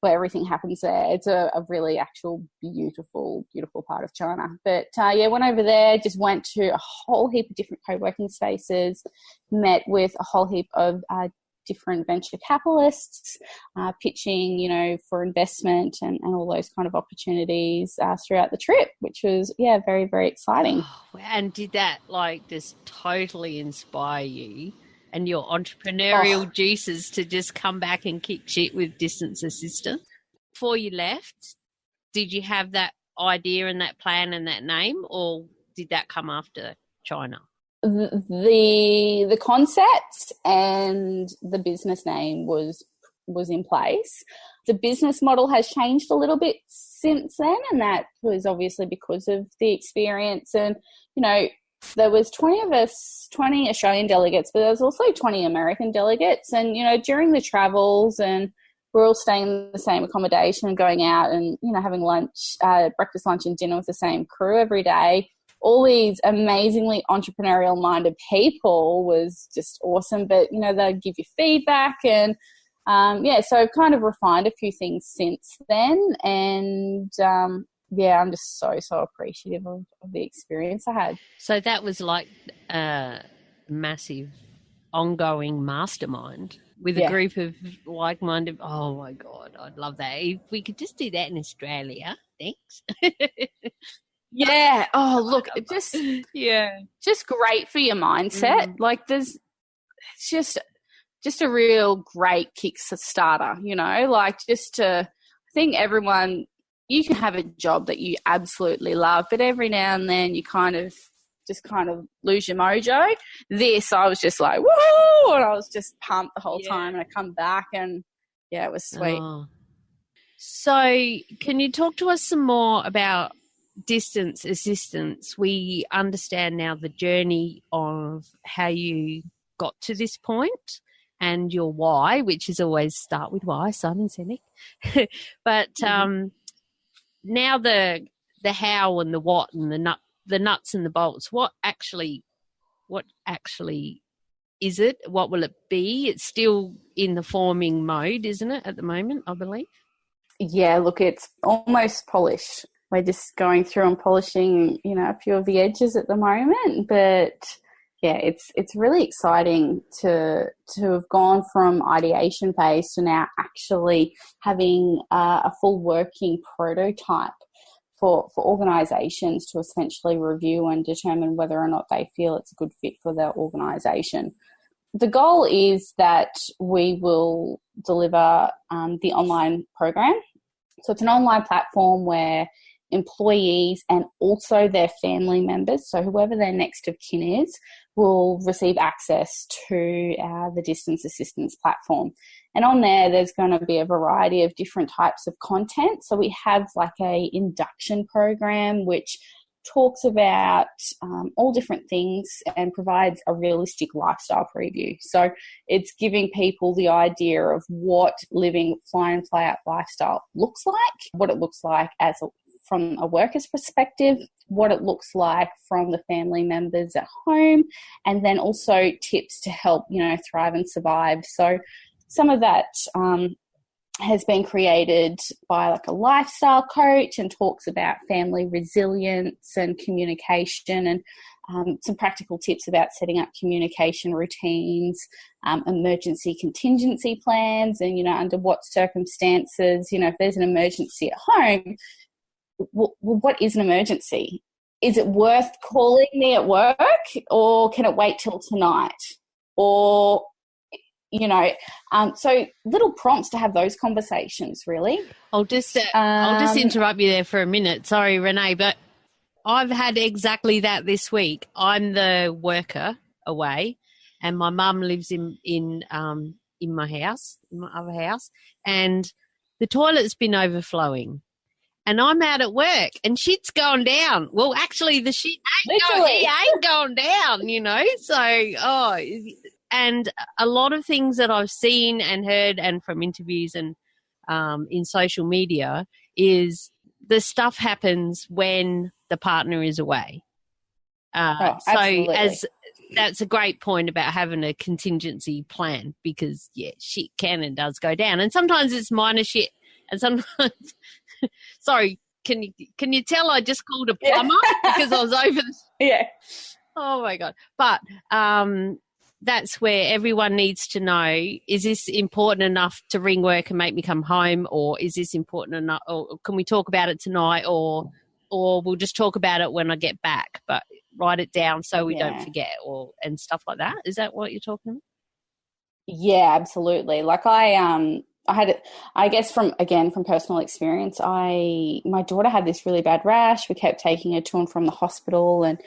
where everything happens there. It's a really actual beautiful, beautiful part of China. But went over there, just went to a whole heap of different co-working spaces, met with a whole heap of different venture capitalists, pitching, for investment and all those kind of opportunities throughout the trip, which was, very, very exciting. Oh, and did that just totally inspire you and your entrepreneurial juices to just come back and kick shit with distance assistance? Before you left, did you have that idea and that plan and that name, or did that come after China? The concept and the business name was in place. The business model has changed a little bit since then, and that was obviously because of the experience. And there was 20 of us, 20 Australian delegates, but there was also 20 American delegates. And during the travels, and we're all staying in the same accommodation and going out and having lunch, breakfast, lunch, and dinner with the same crew every day. All these amazingly entrepreneurial-minded people was just awesome. But, they'd give you feedback and, so I've kind of refined a few things since then. And, yeah, I'm just so appreciative of the experience I had. So that was like a massive ongoing mastermind with a Yeah. group of like-minded. Oh my God, I'd love that. If we could just do that in Australia, thanks. Yeah. Oh, look, it Yeah. just great for your mindset. Like it's just a real great kickstarter, you know, like I think everyone, you can have a job that you absolutely love, but every now and then you kind of lose your mojo. This, I was just like, woo! And I was just pumped the whole time. And I come back and, yeah, it was sweet. Oh. So can you talk to us some more about distance assistance? We understand now the journey of how you got to this point and your why, which is always start with why, Simon Sinek. But now the how and the what and the nuts and the bolts. What actually is it? What will it be? It's still in the forming mode, isn't it, at the moment, I believe? Yeah, look, it's almost polished. We're just going through and polishing, you know, a few of the edges at the moment. But yeah, it's really exciting to have gone from ideation phase to now actually having a full working prototype for organisations to essentially review and determine whether or not they feel it's a good fit for their organisation. The goal is that we will deliver the online program. So it's an online platform where employees and also their family members, so whoever their next of kin is, will receive access to the distance assistance platform. And on there's going to be a variety of different types of content. So we have like a induction program which talks about all different things and provides a realistic lifestyle preview. So it's giving people the idea of what living fly in, fly out lifestyle looks like, what it looks like from a worker's perspective, what it looks like from the family members at home, and then also tips to help, you know, thrive and survive. So some of that has been created by like a lifestyle coach and talks about family resilience and communication and some practical tips about setting up communication routines, emergency contingency plans, and, you know, under what circumstances, you know, if there's an emergency at home, what is an emergency? Is it worth calling me at work, or can it wait till tonight? Or, you know, so little prompts to have those conversations, really. I'll just interrupt you there for a minute. Sorry, Renee, but I've had exactly that this week. I'm the worker away, and my mum lives in my house, in my other house, and the toilet's been overflowing. And I'm out at work and shit's going down. Well, actually, the shit ain't going down, you know. So, and a lot of things that I've seen and heard and from interviews and in social media is the stuff happens when the partner is away. So that's a great point about having a contingency plan, because, yeah, shit can and does go down. And sometimes it's minor shit and sometimes – sorry, can you tell I just called a plumber because I was over the – Yeah. Oh, my God. But that's where everyone needs to know, is this important enough to ring work and make me come home, or is this important enough, or can we talk about it tonight, or we'll just talk about it when I get back, but write it down so we don't forget, and stuff like that. Is that what you're talking about? Yeah, absolutely. Like I had, I guess from personal experience, my daughter had this really bad rash. We kept taking her to and from the hospital, and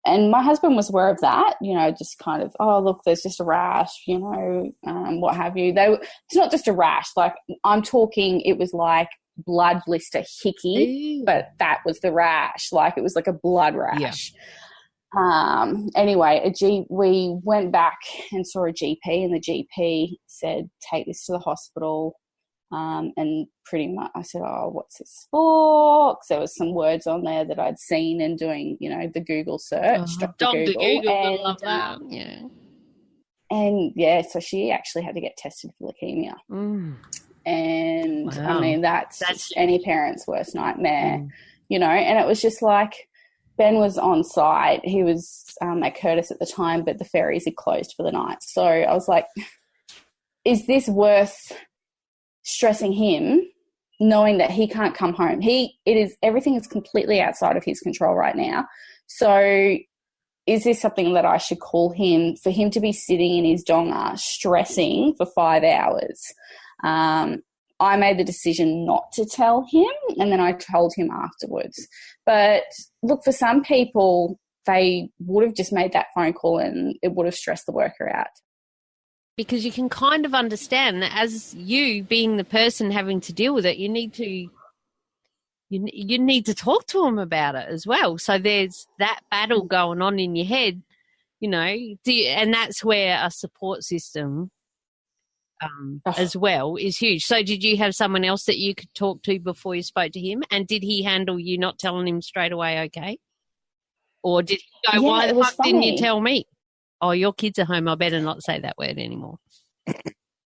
and my husband was aware of that, you know, just kind of, oh, look, there's just a rash, you know, what have you. It's not just a rash. Like, I'm talking, it was like blood blister hickey, but that was the rash. Like, it was like a blood rash. Yeah. Anyway, we went back and saw a GP, and the GP said, take this to the hospital. And pretty much I said, oh, what's this for? Because there was some words on there that I'd seen and doing, you know, the Google search. Dr. Google, and, I love that. Yeah. And, yeah, so she actually had to get tested for leukemia. And Wow. I mean, that's any parent's worst nightmare, you know. And it was just like, Ben was on site. He was at Curtis at the time, but the ferries had closed for the night. So I was like, is this worth stressing him, knowing that he can't come home? Everything is completely outside of his control right now. So is this something that I should call him, for him to be sitting in his donga stressing for 5 hours? I made the decision not to tell him, and then I told him afterwards. But look, for some people, they would have just made that phone call and it would have stressed the worker out. Because you can kind of understand that as you being the person having to deal with it, you need to talk to them about it as well. So there's that battle going on in your head, you know, and that's where a support system as well is huge. So did you have someone else that you could talk to before you spoke to him? And did he handle you not telling him straight away okay? Or did he go, why the fuck didn't you tell me? Oh, your kids are home. I better not say that word anymore.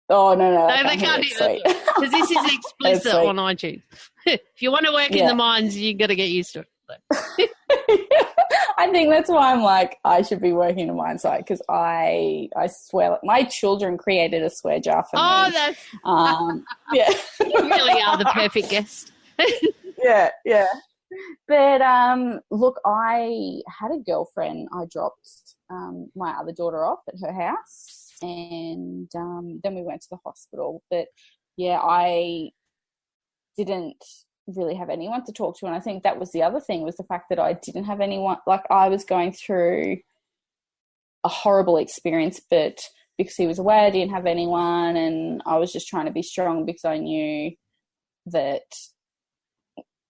Oh, no. No, they can't do that. Because this is explicit on iTunes. If you want to work in the mines, you've got to get used to it. I think that's why I'm like, I should be working in a mine site, because I swear, my children created a swear jar for me. Oh, that's... yeah. You really are the perfect guest. Yeah. But, look, I had a girlfriend. I dropped my other daughter off at her house, and then we went to the hospital. But, yeah, I didn't really have anyone to talk to, and I think that was the other thing, was the fact that I didn't have anyone. Like, I was going through a horrible experience, but because he was away, I didn't have anyone, and I was just trying to be strong because I knew that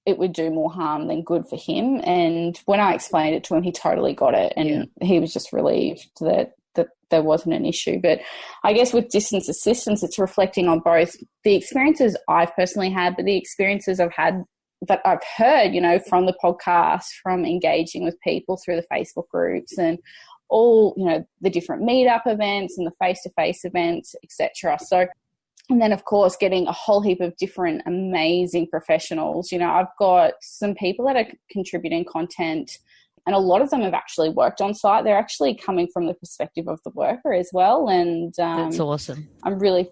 it would do more harm than good for him. And when I explained it to him, he totally got it, and he was just relieved that there wasn't an issue. But I guess with distance assistance, it's reflecting on both the experiences I've personally had, but the experiences I've had that I've heard, you know, from the podcast, from engaging with people through the Facebook groups, and all, you know, the different meetup events and the face-to-face events, etc. So, and then, of course, getting a whole heap of different amazing professionals. You know, I've got some people that are contributing content, and a lot of them have actually worked on site. They're actually coming from the perspective of the worker as well. And that's awesome. I'm really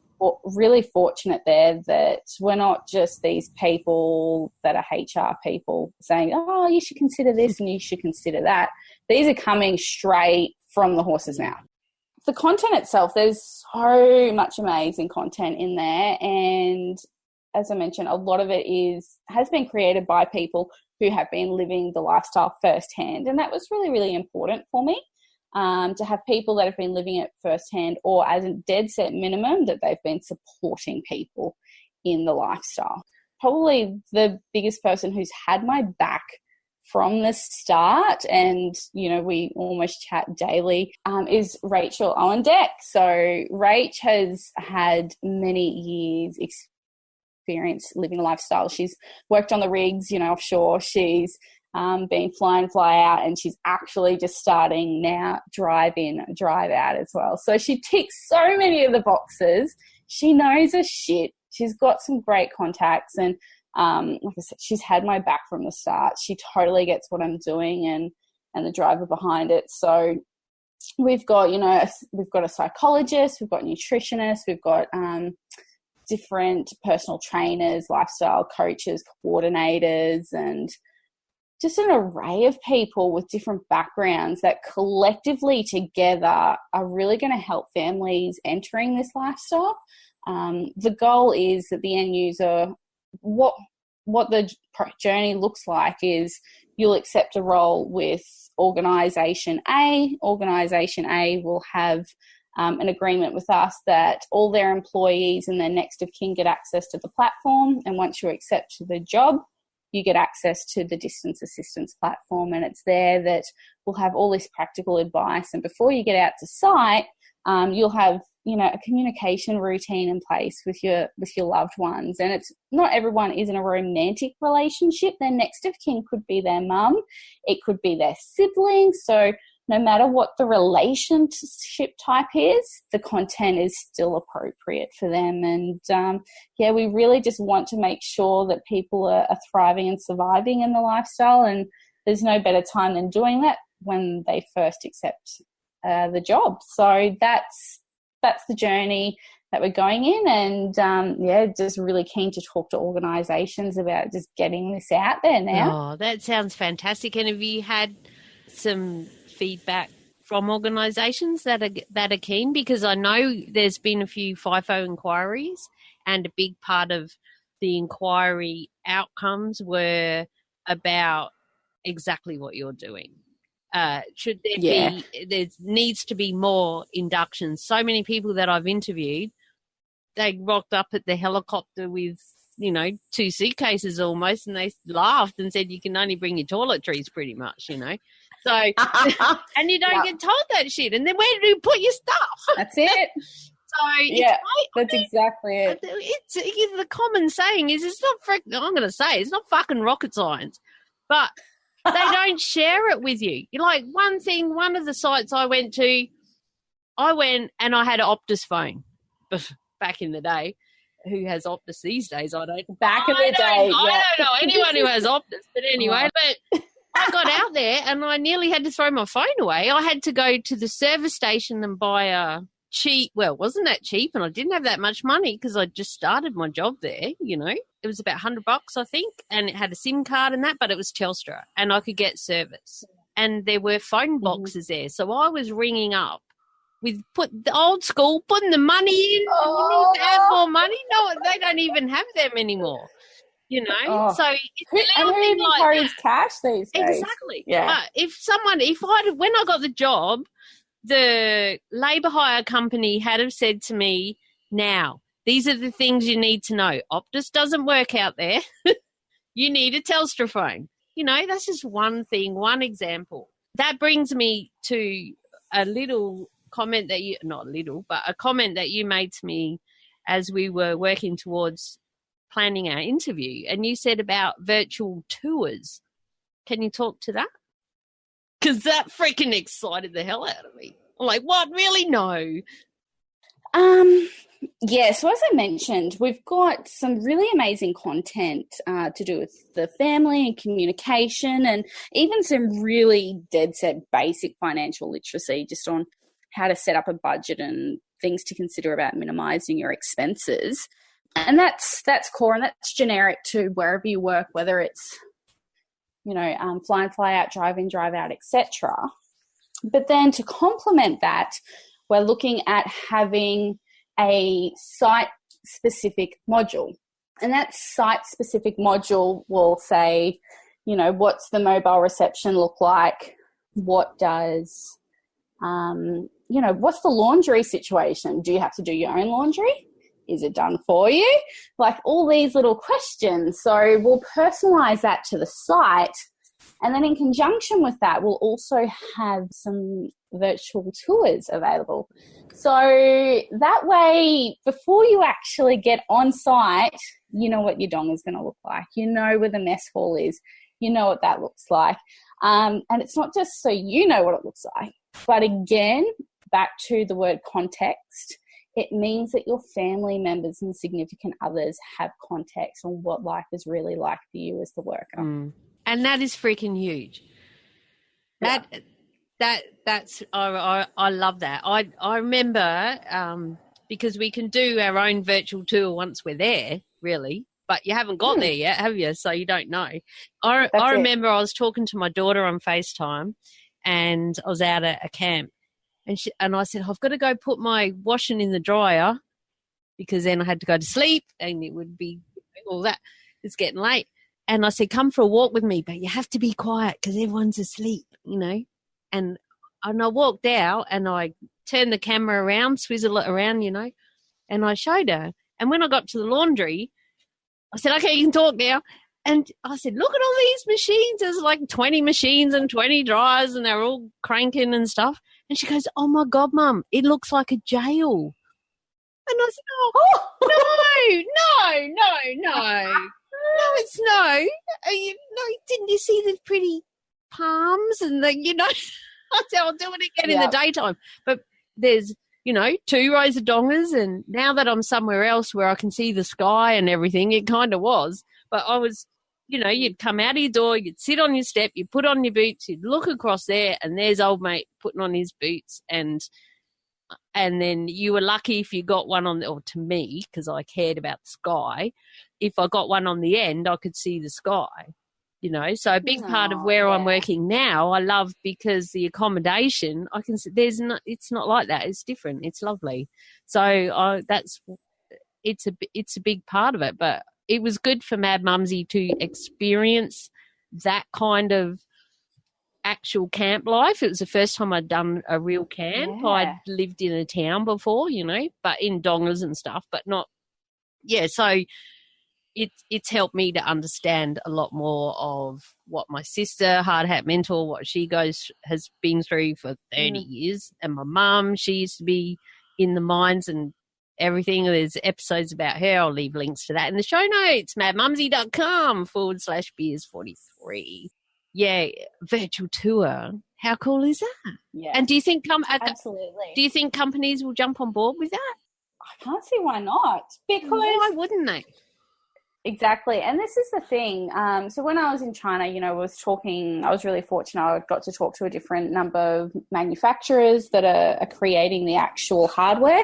fortunate there that we're not just these people that are HR people saying, oh, you should consider this and you should consider that. These are coming straight from the horse's mouth. The content itself, there's so much amazing content in there. And as I mentioned, a lot of it has been created by people who have been living the lifestyle firsthand. And that was really, really important for me, to have people that have been living it firsthand, or as a dead set minimum, that they've been supporting people in the lifestyle. Probably the biggest person who's had my back from the start, and, you know, we almost chat daily, is Rachel Owendeck. So Rach has had many years experience living a lifestyle. She's worked on the rigs, you know, offshore. She's been fly in, fly out, and she's actually just starting now drive in, drive out as well. So she ticks so many of the boxes. She knows her shit. She's got some great contacts, and like I said, she's had my back from the start. She totally gets what I'm doing and the driver behind it. So we've got, you know, we've got a psychologist, we've got nutritionists, we've got different personal trainers, lifestyle coaches, coordinators, and just an array of people with different backgrounds that collectively together are really going to help families entering this lifestyle. The goal is that the end user, what the journey looks like is you'll accept a role with Organisation A. Organisation A will have an agreement with us that all their employees and their next of kin get access to the platform. And once you accept the job, you get access to the distance assistance platform. And it's there that we'll have all this practical advice. And before you get out to site, you'll have, you know, a communication routine in place with your loved ones. And it's not everyone is in a romantic relationship. Their next of kin could be their mum. It could be their siblings. So no matter what the relationship type is, the content is still appropriate for them. And we really just want to make sure that people are thriving and surviving in the lifestyle. And there's no better time than doing that when they first accept the job. So that's the journey that we're going in, and just really keen to talk to organisations about just getting this out there now. Oh, that sounds fantastic. And have you had some feedback from organisations that are keen? Because I know there's been a few FIFO inquiries, and a big part of the inquiry outcomes were about exactly what you're doing. Should there be, there needs to be more inductions. So many people that I've interviewed, they rocked up at the helicopter with, 2 suitcases almost, and they laughed and said, you can only bring your toiletries pretty much, So, and you don't get told that shit. And then where do you put your stuff? That's it. So that's exactly it. It's the common saying is I'm going to say it's not fucking rocket science, but they don't share it with you. Like one of the sites I went and I had an Optus phone back in the day. Who has Optus these days? I don't. Back in the day. I don't know anyone who has Optus, but anyway, but I got out there and I nearly had to throw my phone away. I had to go to the service station and buy a cheap, well, it wasn't that cheap, and I didn't have that much money because I just started my job there, It was about $100, I think, and it had a SIM card and that, but it was Telstra, and I could get service. And there were phone boxes there. So I was ringing up with the old school, putting the money in. You need to add more money. No, they don't even have them anymore. So it's and who even carries cash these days? Exactly. Yeah. When I got the job, the labour hire company had have said to me, now, these are the things you need to know. Optus doesn't work out there. You need a Telstra phone. That's just one thing, one example. That brings me to a little comment a comment that you made to me as we were working towards planning our interview. And you said about virtual tours. Can you talk to that? Because that freaking excited the hell out of me. I'm like, what? Really? No. So as I mentioned, we've got some really amazing content to do with the family and communication, and even some really dead set basic financial literacy just on how to set up a budget and things to consider about minimizing your expenses. And that's core, and that's generic to wherever you work, whether it's, fly in, fly out, drive in, drive out, etc. But then to complement that, we're looking at having a site-specific module. And that site-specific module will say, what's the mobile reception look like? What does, what's the laundry situation? Do you have to do your own laundry? Is it done for you? Like all these little questions. So we'll personalize that to the site. And then in conjunction with that, we'll also have some virtual tours available. So that way, before you actually get on site, you know what your dong is going to look like. You know where the mess hall is. You know what that looks like. And it's not just so you know what it looks like. But again, back to the word context, it means that your family members and significant others have context on what life is really like for you as the worker. And that is freaking huge. That's I love that. I remember because we can do our own virtual tour once we're there, really, but you haven't got there yet, have you? So you don't know. I remember I was talking to my daughter on FaceTime, and I was out at a camp, and I said, I've got to go put my washing in the dryer because then I had to go to sleep and it would be all that. It's getting late. And I said, come for a walk with me, but you have to be quiet because everyone's asleep, And I walked out and I turned the camera around, swizzle it around, and I showed her. And when I got to the laundry, I said, okay, you can talk now. And I said, look at all these machines. There's like 20 machines and 20 dryers and they're all cranking and stuff. And she goes, oh, my God, Mum, it looks like a jail. And I said, no, it's no. Didn't you see the pretty palms and the, So I'll do it again in the daytime. But there's, 2 rows of dongers, and now that I'm somewhere else where I can see the sky and everything, it kind of was. But I was, you'd come out of your door, you'd sit on your step, you'd put on your boots, you'd look across there, and there's old mate putting on his boots, and then you were lucky if you got one or to me, because I cared about the sky, if I got one on the end, I could see the sky. So a big part of where I'm working now, I love, because the accommodation, I can see it's not like that. It's different. It's lovely. So it's a big part of it. But it was good for Mad Mumsy to experience that kind of actual camp life. It was the first time I'd done a real camp. Yeah. I'd lived in a town before, but in dongers and stuff, but not. Yeah, so it's helped me to understand a lot more of what my sister, Hard Hat Mentor, what she has been through for 30 years. And my mum, she used to be in the mines and everything. There's episodes about her. I'll leave links to that in the show notes, madmumsy.com/beers43. Yeah, virtual tour. How cool is that? Yeah. And do you think absolutely. Do you think companies will jump on board with that? I can't see why not. Because why wouldn't they? Exactly. And this is the thing. So when I was in China, I was really fortunate. I got to talk to a different number of manufacturers that are creating the actual hardware.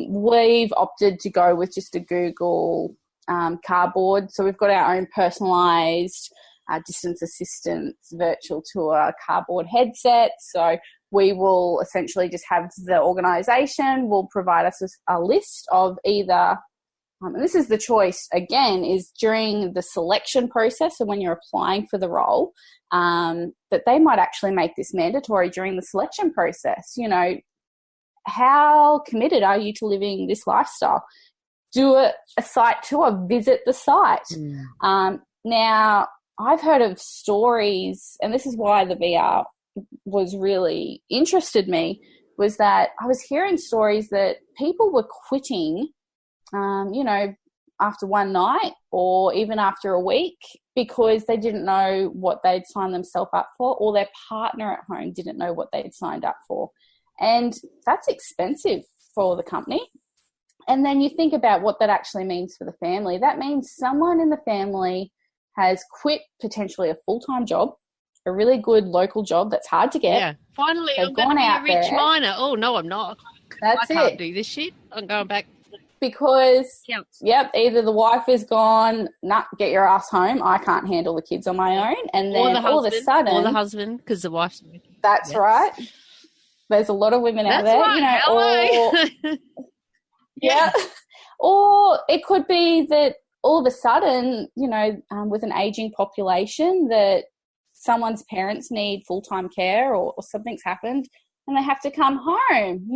We've opted to go with just a Google cardboard. So we've got our own personalized distance assistance virtual tour cardboard headset. So we will essentially just have the organization will provide us with a list of either and this is the choice, again, is during the selection process. So when you're applying for the role, that they might actually make this mandatory during the selection process. How committed are you to living this lifestyle? Do a site tour, visit the site. Now, I've heard of stories, and this is why the VR was really interested me, was that I was hearing stories that people were quitting after one night or even after a week because they didn't know what they'd signed themselves up for, or their partner at home didn't know what they'd signed up for. And that's expensive for the company. And then you think about what that actually means for the family. That means someone in the family has quit potentially a full-time job, a really good local job that's hard to get. Yeah, finally I'm going to be a rich miner. Oh, no, I'm not. I can't do this shit. I'm going back. Because, either the wife is gone, get your ass home, I can't handle the kids on my own. And then all of a sudden... Or the husband, because the wife's... That's right. There's a lot of women out there. Right. Or it could be that all of a sudden, with an aging population, that someone's parents need full-time care or something's happened and they have to come home,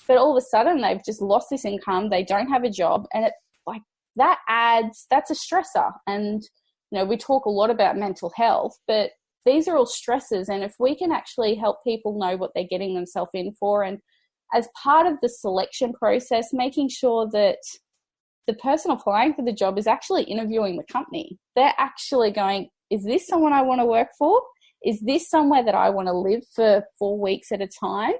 but all of a sudden they've just lost this income. They don't have a job, and that's a stressor. And, we talk a lot about mental health, but these are all stresses. And if we can actually help people know what they're getting themselves in for, and as part of the selection process, making sure that the person applying for the job is actually interviewing the company. They're actually going, is this someone I want to work for? Is this somewhere that I want to live for 4 weeks at a time?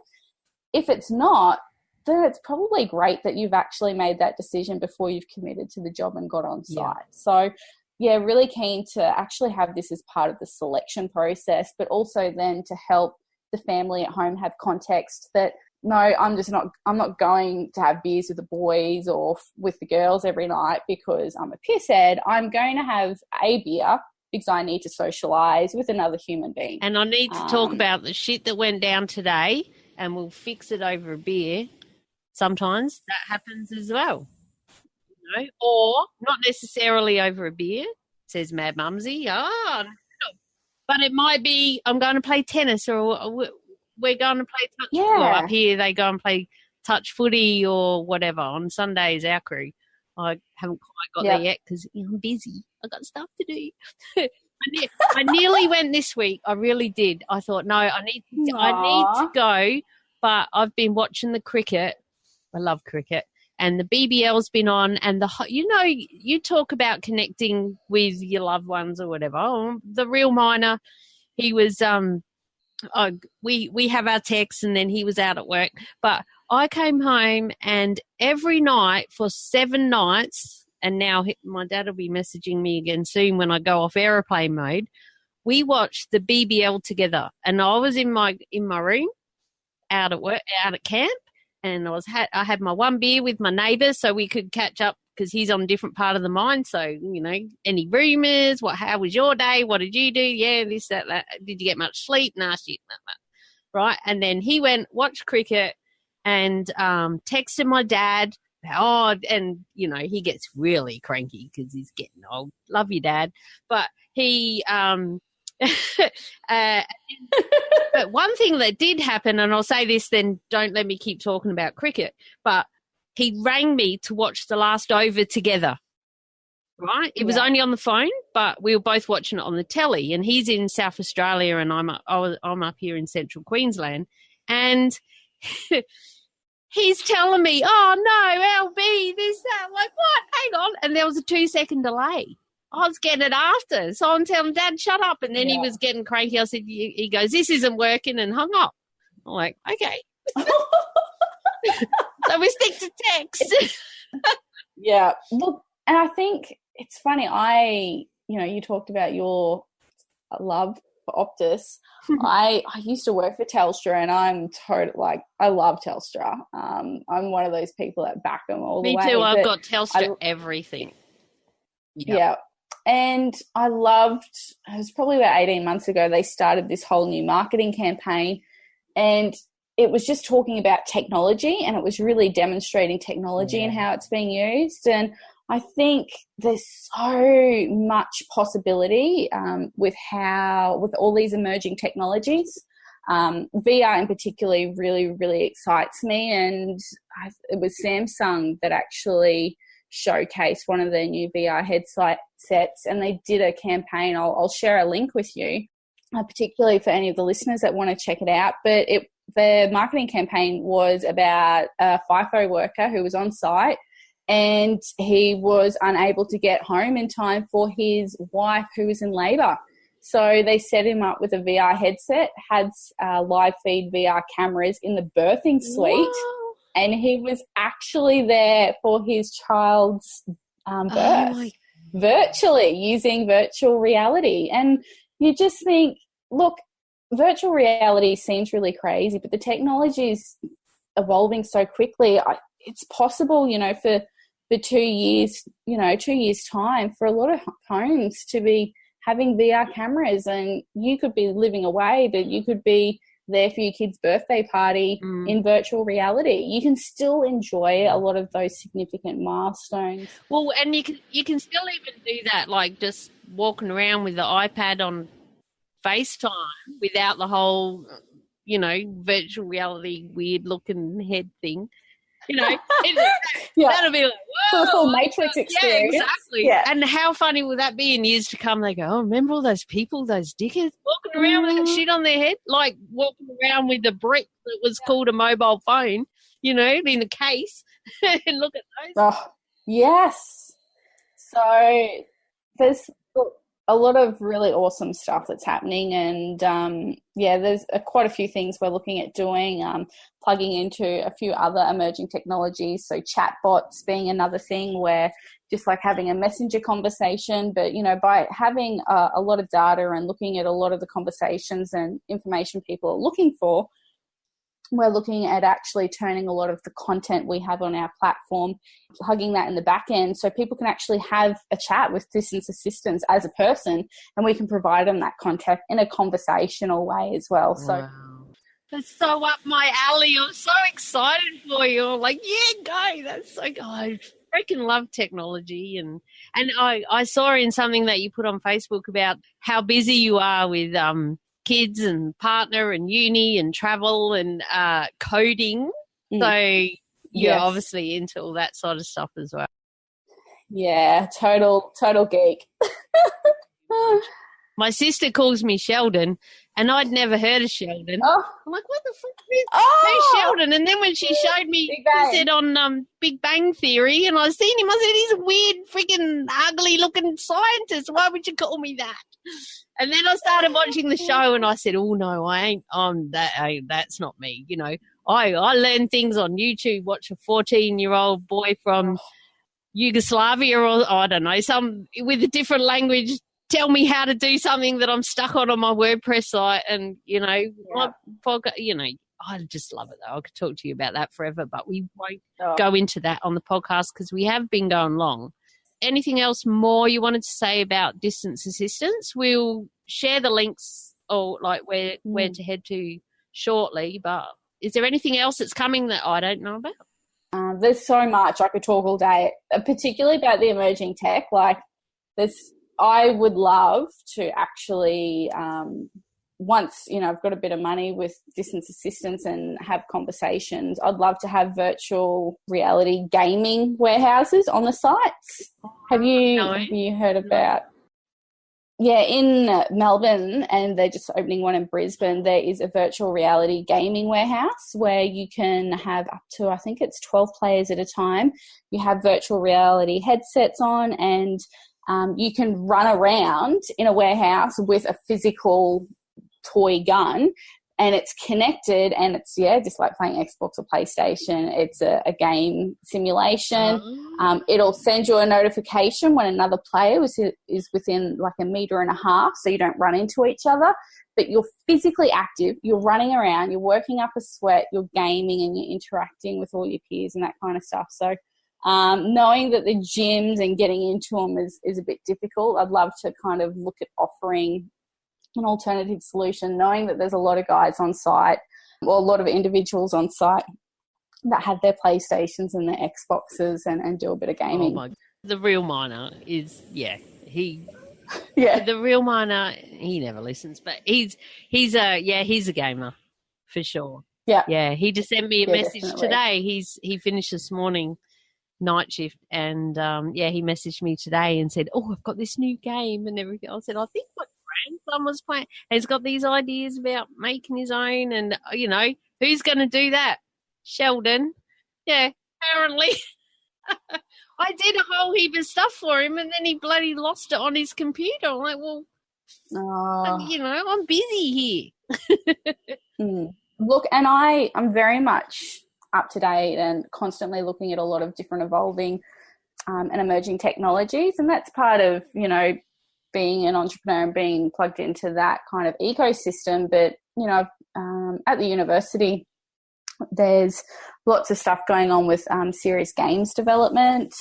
If it's not, then it's probably great that you've actually made that decision before you've committed to the job and got on site. So, really keen to actually have this as part of the selection process, but also then to help the family at home have context that, no, I'm not going to have beers with the boys or with the girls every night because I'm a pisshead. I'm going to have a beer because I need to socialise with another human being. And I need to talk about the shit that went down today, and we'll fix it over a beer. Sometimes that happens as well. Or not necessarily over a beer, says Mad Mumsy. But it might be I'm going to play tennis, or we're going to play touch footy. Up here they go and play touch footy or whatever on Sundays, our crew. I haven't quite got there yet because I'm busy. I've got stuff to do. I nearly went this week. I really did. I thought, no, I need to go, but I've been watching the cricket. I love cricket. And the BBL's been on, and you talk about connecting with your loved ones or whatever. The real miner, he was we have our texts, and then he was out at work. But I came home, and every night for 7 nights, and now my dad will be messaging me again soon when I go off aeroplane mode. We watched the BBL together, and I was in my room out at work, out at camp, and I had my one beer with my neighbour so we could catch up because he's on a different part of the mine. So, you know, any rumours? How was your day? What did you do? Yeah, this, that. Did you get much sleep? Nah, shit, nah. Right? And then he went, watched cricket and texted my dad. Oh, and, you know, he gets really cranky because he's getting old. Love you, Dad. But he but one thing that did happen, and I'll say this, then don't let me keep talking about cricket, but he rang me to watch the last over together, right? It was only on the phone, but we were both watching it on the telly, and he's in South Australia and I'm up here in central Queensland, and he's telling me, oh, no, LB, this, that. Like, what? Hang on. And there was a 2-second delay. I was getting it after. So I'm telling Dad, shut up. And then he was getting cranky. I said, he goes, this isn't working, and hung up. I'm like, okay. So we stick to text. Yeah. Look, and I think it's funny. You talked about your love for Optus. I used to work for Telstra, and I'm I love Telstra. I'm one of those people that back them all the way. Me too. I've got Telstra everything. Yep. Yeah. And I loved, it was probably about 18 months ago, they started this whole new marketing campaign, and it was just talking about technology, and it was really demonstrating technology and how it's being used. And I think there's so much possibility with all these emerging technologies. VR in particular really, really excites me. And it was Samsung that actually showcased one of their new VR headsets, and they did a campaign. I'll share a link with you, particularly for any of the listeners that want to check it out. But the marketing campaign was about a FIFO worker who was on site, and he was unable to get home in time for his wife who was in labour. So they set him up with a VR headset, had live feed VR cameras in the birthing suite. Whoa. And he was actually there for his child's birth, virtually, using virtual reality. And you just think, look, virtual reality seems really crazy, but the technology is evolving so quickly. It's possible, for 2 years, 2 years' time, for a lot of homes to be having VR cameras, and you could be living away, but you could be there for your kid's birthday party in virtual reality. You can still enjoy a lot of those significant milestones. Well, and you can still even do that, like just walking around with the iPad on FaceTime without the whole, virtual reality weird looking head thing. That'll be like, whoa. The full Matrix experience. Yeah, exactly. Yeah. And how funny will that be in years to come? They go, oh, remember all those people, those dickheads, walking around with that shit on their head? Like walking around with the brick that was called a mobile phone, in the case. And look at those. Oh, yes. So there's a lot of really awesome stuff that's happening, and there's quite a few things we're looking at doing, plugging into a few other emerging technologies. So chatbots being another thing, where just like having a messenger conversation, but by having a lot of data and looking at a lot of the conversations and information people are looking for, we're looking at actually turning a lot of the content we have on our platform, plugging that in the back end so people can actually have a chat with distance assistants as a person, and we can provide them that content in a conversational way as well. So wow. That's so up my alley. I'm so excited for you. I'm like, yeah, go. That's so good. I freaking love technology. And I saw in something that you put on Facebook about how busy you are with kids and partner and uni and travel and coding. So you're obviously into all that sort of stuff as well. Yeah, total geek. My sister calls me Sheldon, And I'd never heard of Sheldon. Oh. I'm like, what the fuck is who's Sheldon? And then when she showed me, he said on Big Bang Theory, and I seen him, I said, he's a weird, freaking ugly-looking scientist. Why would you call me that? And then I started watching the show, and I said, oh, no, I ain't on that. That's not me. You know, I learn things on YouTube, watch a 14-year-old boy from Yugoslavia or, I don't know, some with a different language tell me how to do something that I'm stuck on my WordPress site, and my podcast, I just love it though. I could talk to you about that forever, but we won't go into that on the podcast because we have been going long. Anything else more you wanted to say about distance assistance? We'll share the links or like where to head to shortly, but is there anything else that's coming that I don't know about? There's so much. I could talk all day, particularly about the emerging tech. Like I would love to actually, once, I've got a bit of money with distance assistance and have conversations, I'd love to have virtual reality gaming warehouses on the sites. Have you heard about? Yeah, in Melbourne, and they're just opening one in Brisbane, there is a virtual reality gaming warehouse where you can have up to, I think it's 12 players at a time. You have virtual reality headsets on, and you can run around in a warehouse with a physical toy gun, and it's connected, and it's just like playing Xbox or PlayStation. It's a game simulation. It'll send you a notification when another player is within like 1.5 meters, so you don't run into each other, but you're physically active, you're running around, you're working up a sweat, you're gaming, and you're interacting with all your peers and that kind of stuff. So knowing that the gyms and getting into them is a bit difficult, I'd love to kind of look at offering an alternative solution, knowing that there's a lot of guys on site, or a lot of individuals on site that have their PlayStations and their Xboxes and do a bit of gaming. The real miner is, the real miner, he never listens, but he's a gamer for sure. Yeah, he just sent me a message today. He finished this morning night shift, and he messaged me today and said, I've got this new game and everything. I said, I think my grandson was playing, and he's got these ideas about making his own, and who's going to do that? Sheldon. Yeah, apparently. I did a whole heap of stuff for him, and then he bloody lost it on his computer. I'm like, well, I'm busy here. Look, and I'm very much up to date and constantly looking at a lot of different evolving and emerging technologies, and that's part of being an entrepreneur and being plugged into that kind of ecosystem. But at the university there's lots of stuff going on with serious games development.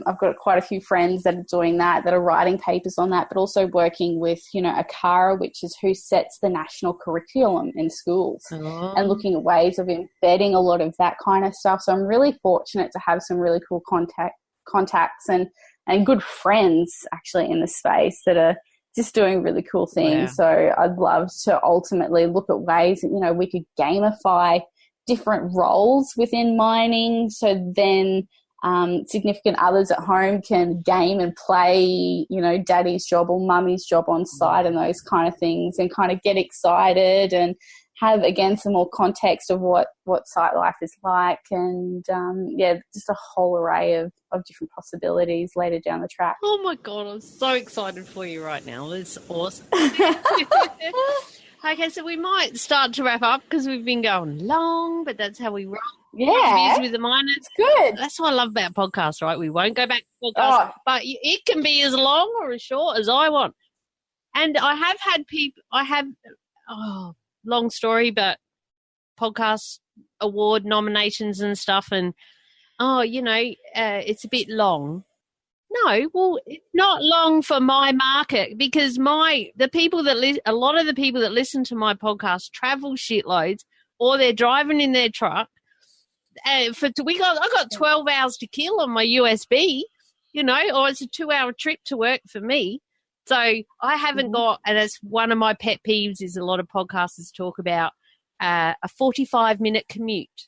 I've got quite a few friends that are doing that are writing papers on that, but also working with, ACARA, which is who sets the national curriculum in schools, and looking at ways of embedding a lot of that kind of stuff. So I'm really fortunate to have some really cool contacts and good friends actually in the space that are just doing really cool things. Wow. So I'd love to ultimately look at ways that, we could gamify different roles within mining, so then significant others at home can game and play, daddy's job or mummy's job on site and those kind of things, and kind of get excited and have, again, some more context of what site life is like, and just a whole array of different possibilities later down the track. Oh my God, I'm so excited for you right now. That's awesome. Okay, so we might start to wrap up because we've been going long, but that's how we roll. Yeah. With the miners. It's good. That's what I love about podcasts, right? We won't go back to podcasts, but it can be as long or as short as I want. And I have had people, long story, but podcast award nominations and stuff, and it's a bit long. No, well, it's not long for my market, because a lot of the people that listen to my podcast travel shitloads, or they're driving in their truck. I got 12 hours to kill on my USB, or it's a 2-hour trip to work for me. So I haven't got, and that's one of my pet peeves, is a lot of podcasters talk about a 45-minute commute.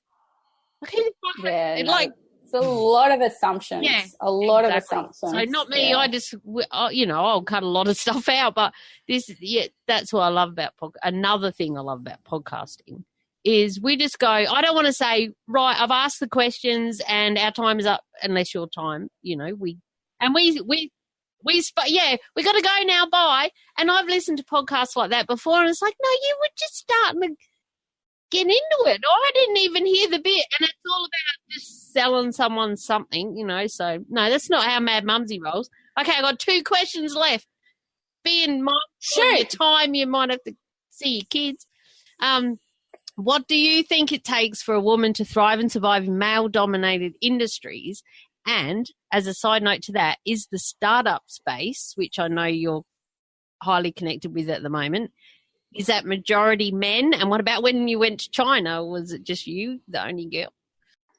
It's a lot of assumptions. Yeah, a lot exactly. of assumptions. So not me. Yeah. I just, I'll cut a lot of stuff out. But that's what I love about another thing I love about podcasting is we just go. I don't want to say right. I've asked the questions and our time is up. Unless your time, we got to go now. Bye. And I've listened to podcasts like that before, and it's like, no, you were just starting to get into it. I didn't even hear the bit, and it's all about just selling someone something, So, no, that's not how Mad Mumsy rolls. Okay, I've got 2 questions left. Being mindful of your time, you might have to see your kids. What do you think it takes for a woman to thrive and survive in male-dominated industries? And as a side note to that, is the startup space, which I know you're highly connected with at the moment, is that majority men? And what about when you went to China? Was it just you, the only girl?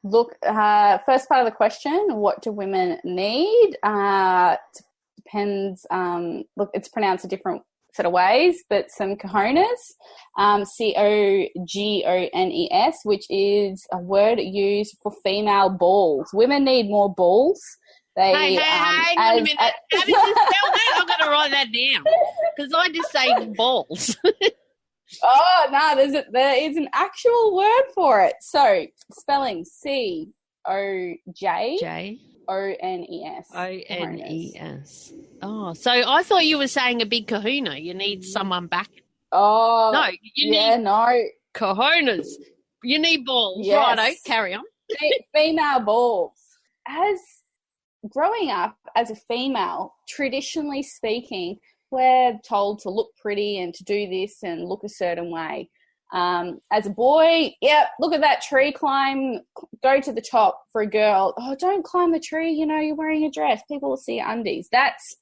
Look, first part of the question, what do women need? Depends. Look, it's pronounced a different set of ways, but some cojones, cogones, which is a word used for female balls. Women need more balls. Hang on a minute. How did you spell that? I've got to write that down because I just say balls. Oh, no, there is an actual word for it. So, spelling COJONES. ONES. Oh, so I thought you were saying a big kahuna. You need someone back. Oh. No, you need cojones. You need balls. Yes. Righto, carry on. Female balls. As growing up as a female, traditionally speaking, we're told to look pretty and to do this and look a certain way. As a boy, look at that tree, climb, go to the top. For a girl, don't climb the tree, you're wearing a dress, people will see your undies. That's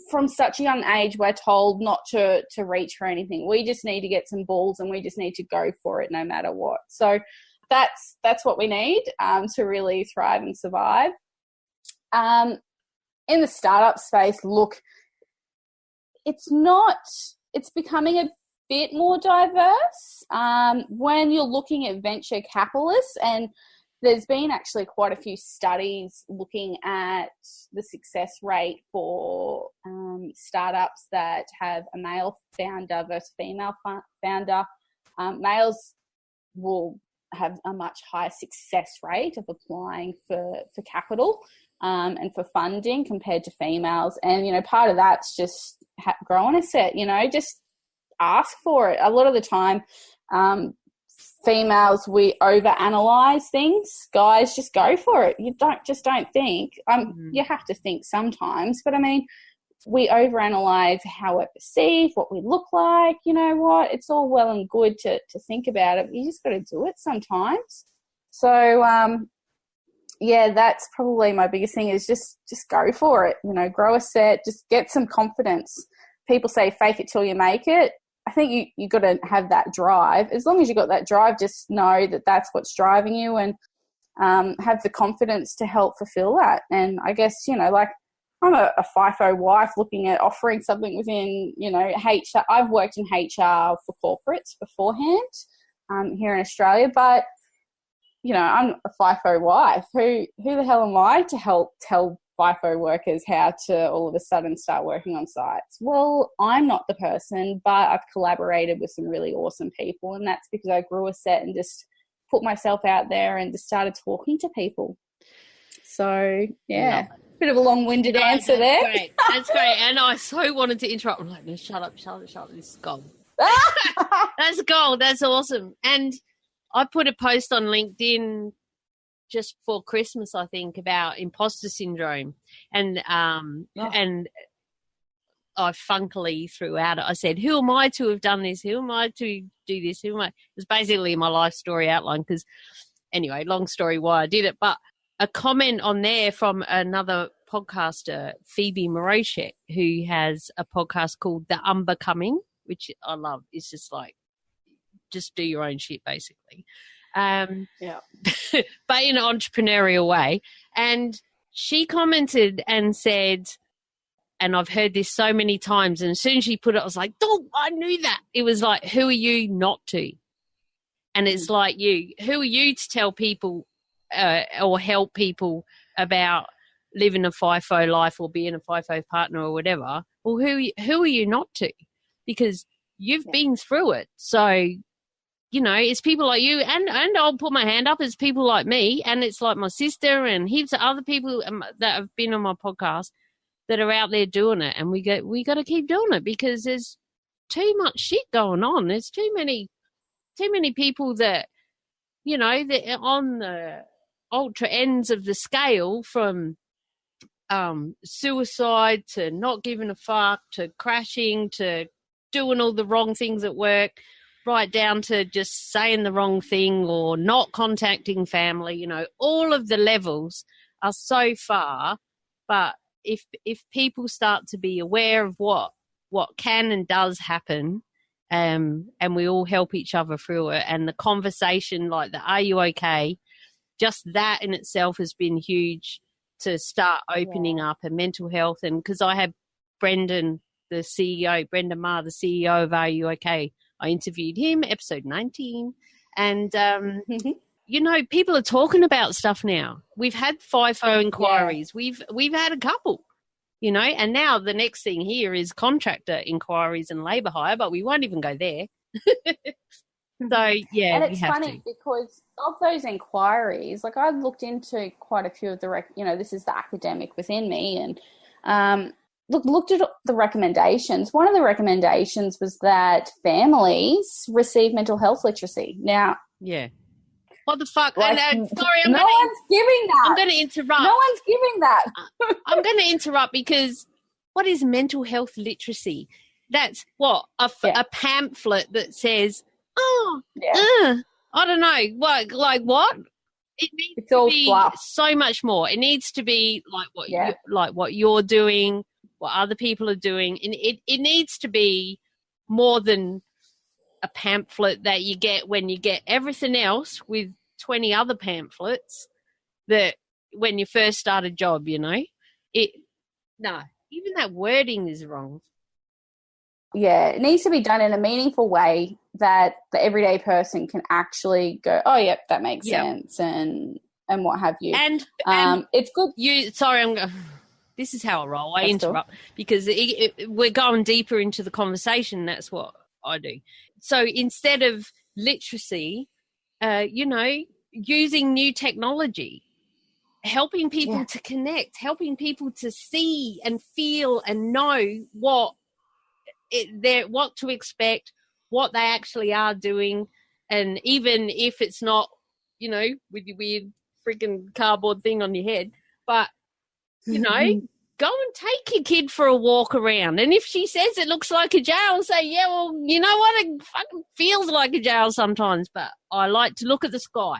from such a young age, we're told not to reach for anything. We just need to get some balls and we just need to go for it no matter what. So that's what we need to really thrive and survive. In the startup space, look, it's becoming a bit more diverse when you're looking at venture capitalists, and there's been actually quite a few studies looking at the success rate for startups that have a male founder versus female founder. Males will have a much higher success rate of applying for capital and for funding compared to females. And, part of that's just growing a set, just ask for it. A lot of the time, females, we overanalyze things. Guys, just go for it. You don't think. You have to think sometimes, but we overanalyze how we're perceived, what we look like. You know what? It's all well and good to think about it. You just got to do it sometimes. So, that's probably my biggest thing is just go for it. Grow a set, just get some confidence. People say fake it till you make it. I think you got to have that drive. As long as you got that drive, just know that that's what's driving you, and have the confidence to help fulfill that. And I guess, I'm a FIFO wife looking at offering something within, HR. I've worked in HR for corporates beforehand here in Australia, but, I'm a FIFO wife. Who the hell am I to help tell FIFO workers how to all of a sudden start working on sites? Well, I'm not the person, but I've collaborated with some really awesome people, and that's because I grew a set and just put myself out there and just started talking to people. So, bit of a long-winded answer there. Great. That's great. And I so wanted to interrupt. I'm like, no, shut up. This is gold. That's gold. That's awesome. And I put a post on LinkedIn just before Christmas, I think, about imposter syndrome. And and I funkily threw out it. I said, who am I to have done this? Who am I to do this? Who am I? It was basically my life story outline because, anyway, long story why I did it. But a comment on there from another podcaster, Phoebe Moroshek, who has a podcast called The Unbecoming, which I love. It's just like, just do your own shit, basically. But in an entrepreneurial way. And she commented and said, and I've heard this so many times, and as soon as she put it, I was like, oh, I knew that. It was like, who are you not to? And it's like who are you to tell people or help people about living a FIFO life or being a FIFO partner or whatever, well, who are you not to? Because you've been through it. So, you know, it's people like you, and I'll put my hand up, it's people like me, and it's like my sister and heaps of other people that have been on my podcast that are out there doing it, and we got to keep doing it because there's too much shit going on. There's too many people that, you know, that are on the ultra ends of the scale, from suicide to not giving a fuck to crashing to doing all the wrong things at work, right down to just saying the wrong thing or not contacting family. You know, all of the levels are so far. But if people start to be aware of what can and does happen, and we all help each other through it, and the conversation like the "Are you okay?" just that in itself has been huge to start opening up, and mental health. And because I had Brendan Ma, the CEO of Are You Okay? I interviewed him, episode 19. And, you know, people are talking about stuff now. We've had FIFO inquiries. Yeah. We've had a couple, you know, and now the next thing here is contractor inquiries and labour hire, but we won't even go there. So, yeah. And it's funny because of those inquiries, like I've looked into quite a few of the, you know, this is the academic within me, and looked at the recommendations. One of the recommendations was that families receive mental health literacy. Now, yeah. What the fuck? Like, sorry, no one's giving that. I'm going to interrupt. No one's giving that. I'm going to interrupt because what is mental health literacy? That's what a pamphlet that says, I don't know, what? It needs to be fluff. So much more. It needs to be like what you're doing, what other people are doing, and it needs to be more than a pamphlet that you get when you get everything else with 20 other pamphlets that when you first start a job, you know. Even that wording is wrong. Yeah, it needs to be done in a meaningful way that the everyday person can actually go, oh, yep, that makes sense, and what have you. And it's good. This is how I roll. I interrupt because we're going deeper into the conversation. That's what I do. So instead of literacy, you know, using new technology, helping people to connect, helping people to see and feel and know what to expect, what they actually are doing. And even if it's not, you know, with your weird freaking cardboard thing on your head, but, you know, go and take your kid for a walk around. And if she says it looks like a jail, say, yeah, well, you know what? It fucking feels like a jail sometimes, but I like to look at the sky.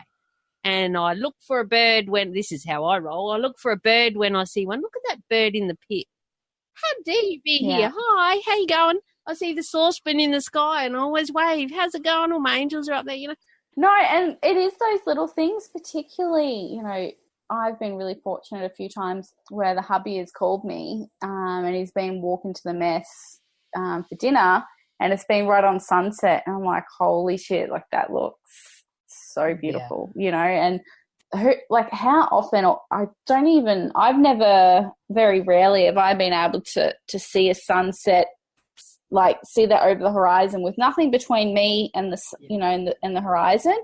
And I look for a bird this is how I roll. I look for a bird when I see one. Look at that bird in the pit. How dare you be here? Hi, how you going? I see the saucepan in the sky and I always wave. How's it going? All my angels are up there, you know. No, and it is those little things, particularly, you know, I've been really fortunate a few times where the hubby has called me and he's been walking to the mess for dinner, and it's been right on sunset. And I'm like, holy shit, like that looks so beautiful, you know. And how often I've never, very rarely have I been able to see a sunset, like see that over the horizon with nothing between me and the, you know, and the horizon.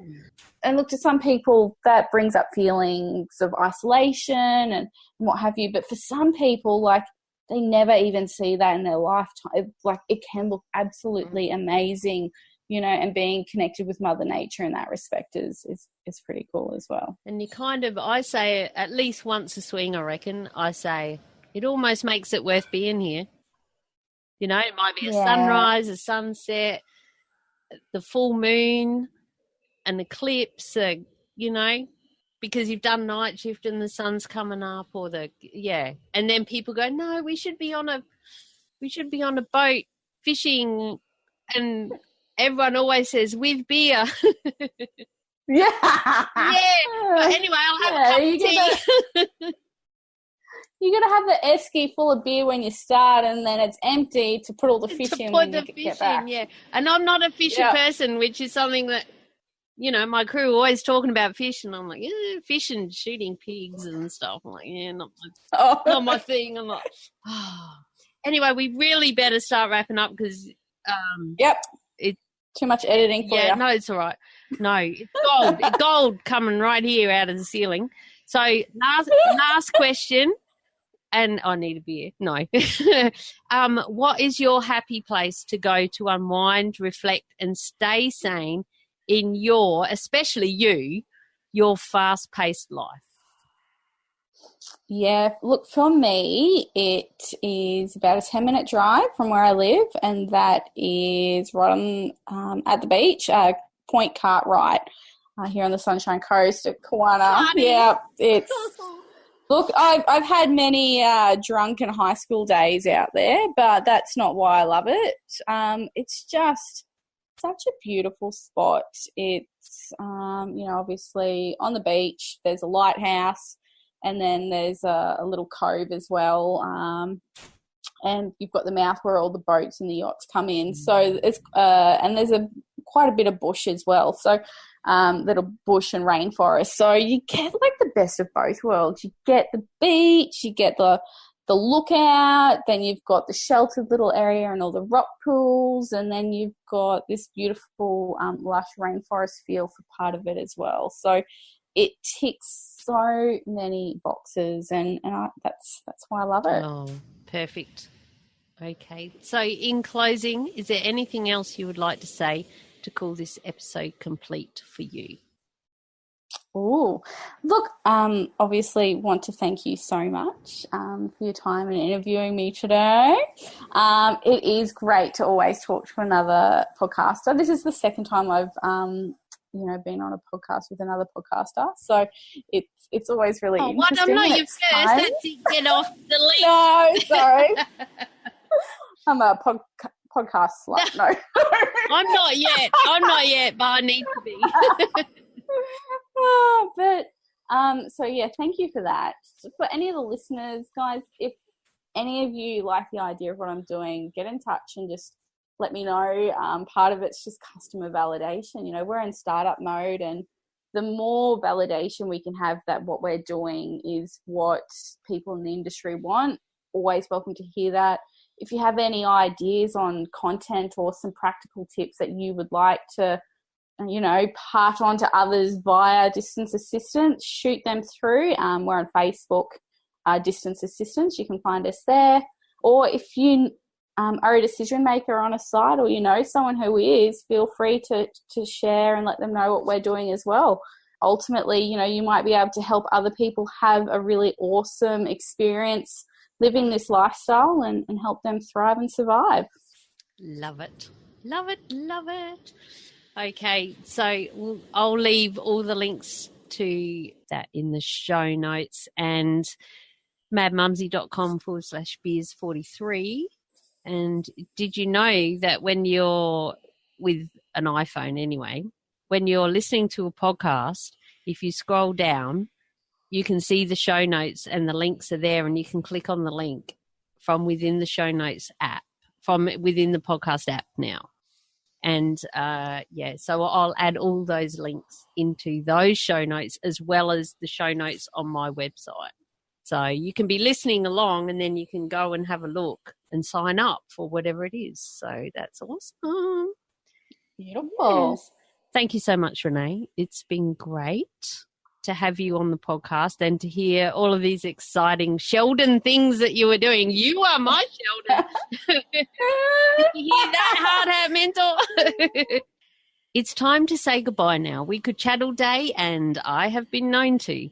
And look, to some people that brings up feelings of isolation and what have you. But for some people, like, they never even see that in their lifetime. Like, it can look absolutely amazing, you know, and being connected with Mother Nature in that respect is pretty cool as well. And I say at least once a swing, I reckon, I say it almost makes it worth being here. You know, it might be a sunrise, a sunset, the full moon, an eclipse, you know, because you've done night shift and the sun's coming up, and then people go, no, we should be on a boat fishing, and everyone always says with beer. Yeah. But anyway, I'll have a cup of tea. You're going to have the esky full of beer when you start, and then it's empty to put all the fish in when you get back. Yeah. And I'm not a fisher person, which is something that my crew are always talking about fish, and I'm like, fish and shooting pigs and stuff. I'm like, not my thing. I'm like, Anyway, we really better start wrapping up because yep, it's too much editing for you. No, it's all right. No, it's gold. It's gold coming right here out of the ceiling. So last question, and I need a beer. No. What is your happy place to go to unwind, reflect, and stay sane in especially your fast-paced life? Yeah, look, for me, it is about a 10-minute drive from where I live, and that is right on at the beach, Point Cartwright, here on the Sunshine Coast at Coman. Yeah, it's look, I've had many drunken high school days out there, but that's not why I love it. It's just such a beautiful spot. It's obviously on the beach. There's a lighthouse. And then there's a little cove as well, and you've got the mouth where all the boats and the yachts come in. So it's and there's quite a bit of bush as well. So little bush and rainforest. So you get like the best of both worlds. You get the beach, you get the lookout, then you've got the sheltered little area and all the rock pools, and then you've got this beautiful lush rainforest feel for part of it as well. So it ticks so many boxes, and that's why I love it. Oh, perfect. Okay. So in closing, is there anything else you would like to say to call this episode complete for you? Oh, look, obviously want to thank you so much for your time and interviewing me today. It is great to always talk to another podcaster. This is the second time I've been on a podcast with another podcaster, so it's always really interesting. What? I'm not your first. That's it. Get off the list. No, sorry. I'm a podcast slut. No, I'm not yet, but I need to be. So yeah, thank you for that. For any of the listeners, guys, if any of you like the idea of what I'm doing, get in touch and just let me know. Part of it's just customer validation. We're in startup mode, and the more validation we can have that what we're doing is what people in the industry want, always welcome to hear that. If you have any ideas on content or some practical tips that you would like to, part on to others via Distance Assistance, shoot them through. We're on Facebook, Distance Assistance. You can find us there. Or if you are a decision maker on a site, or someone who is, feel free to share and let them know what we're doing as well. Ultimately, you might be able to help other people have a really awesome experience living this lifestyle and help them thrive and survive. Love it. Love it. Love it. Okay, so I'll leave all the links to that in the show notes, and madmumsy.com/beers43. And did you know that when you're with an iPhone anyway, when you're listening to a podcast, if you scroll down, you can see the show notes and the links are there, and you can click on the link from within the show notes app, from within the podcast app now. And, so I'll add all those links into those show notes as well as the show notes on my website. So you can be listening along, and then you can go and have a look and sign up for whatever it is. So that's awesome. Beautiful. Yes. Thank you so much, Renee. It's been great to have you on the podcast and to hear all of these exciting Sheldon things that you were doing. You are my Sheldon. Did you hear that, hard hat mentor? It's time to say goodbye now. We could chat all day, and I have been known to.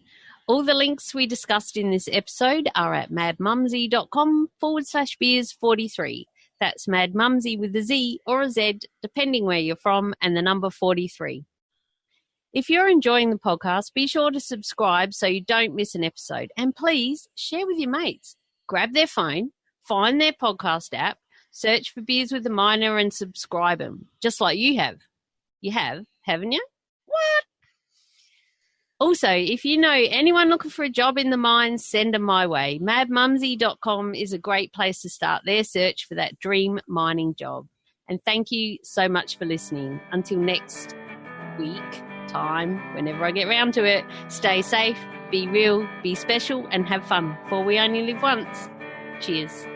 All the links we discussed in this episode are at madmumsy.com/beers43. That's madmumsy with a Z or a Z, depending where you're from, and the number 43. If you're enjoying the podcast, be sure to subscribe so you don't miss an episode. And please share with your mates. Grab their phone, find their podcast app, search for Beers with a Minor and subscribe them, just like you have. You have, haven't you? What? Also, if you know anyone looking for a job in the mines, send them my way. madmumsy.com is a great place to start their search for that dream mining job. And thank you so much for listening. Until next week, time whenever I get round to it. Stay safe, be real, be special, and have fun, for we only live once. Cheers.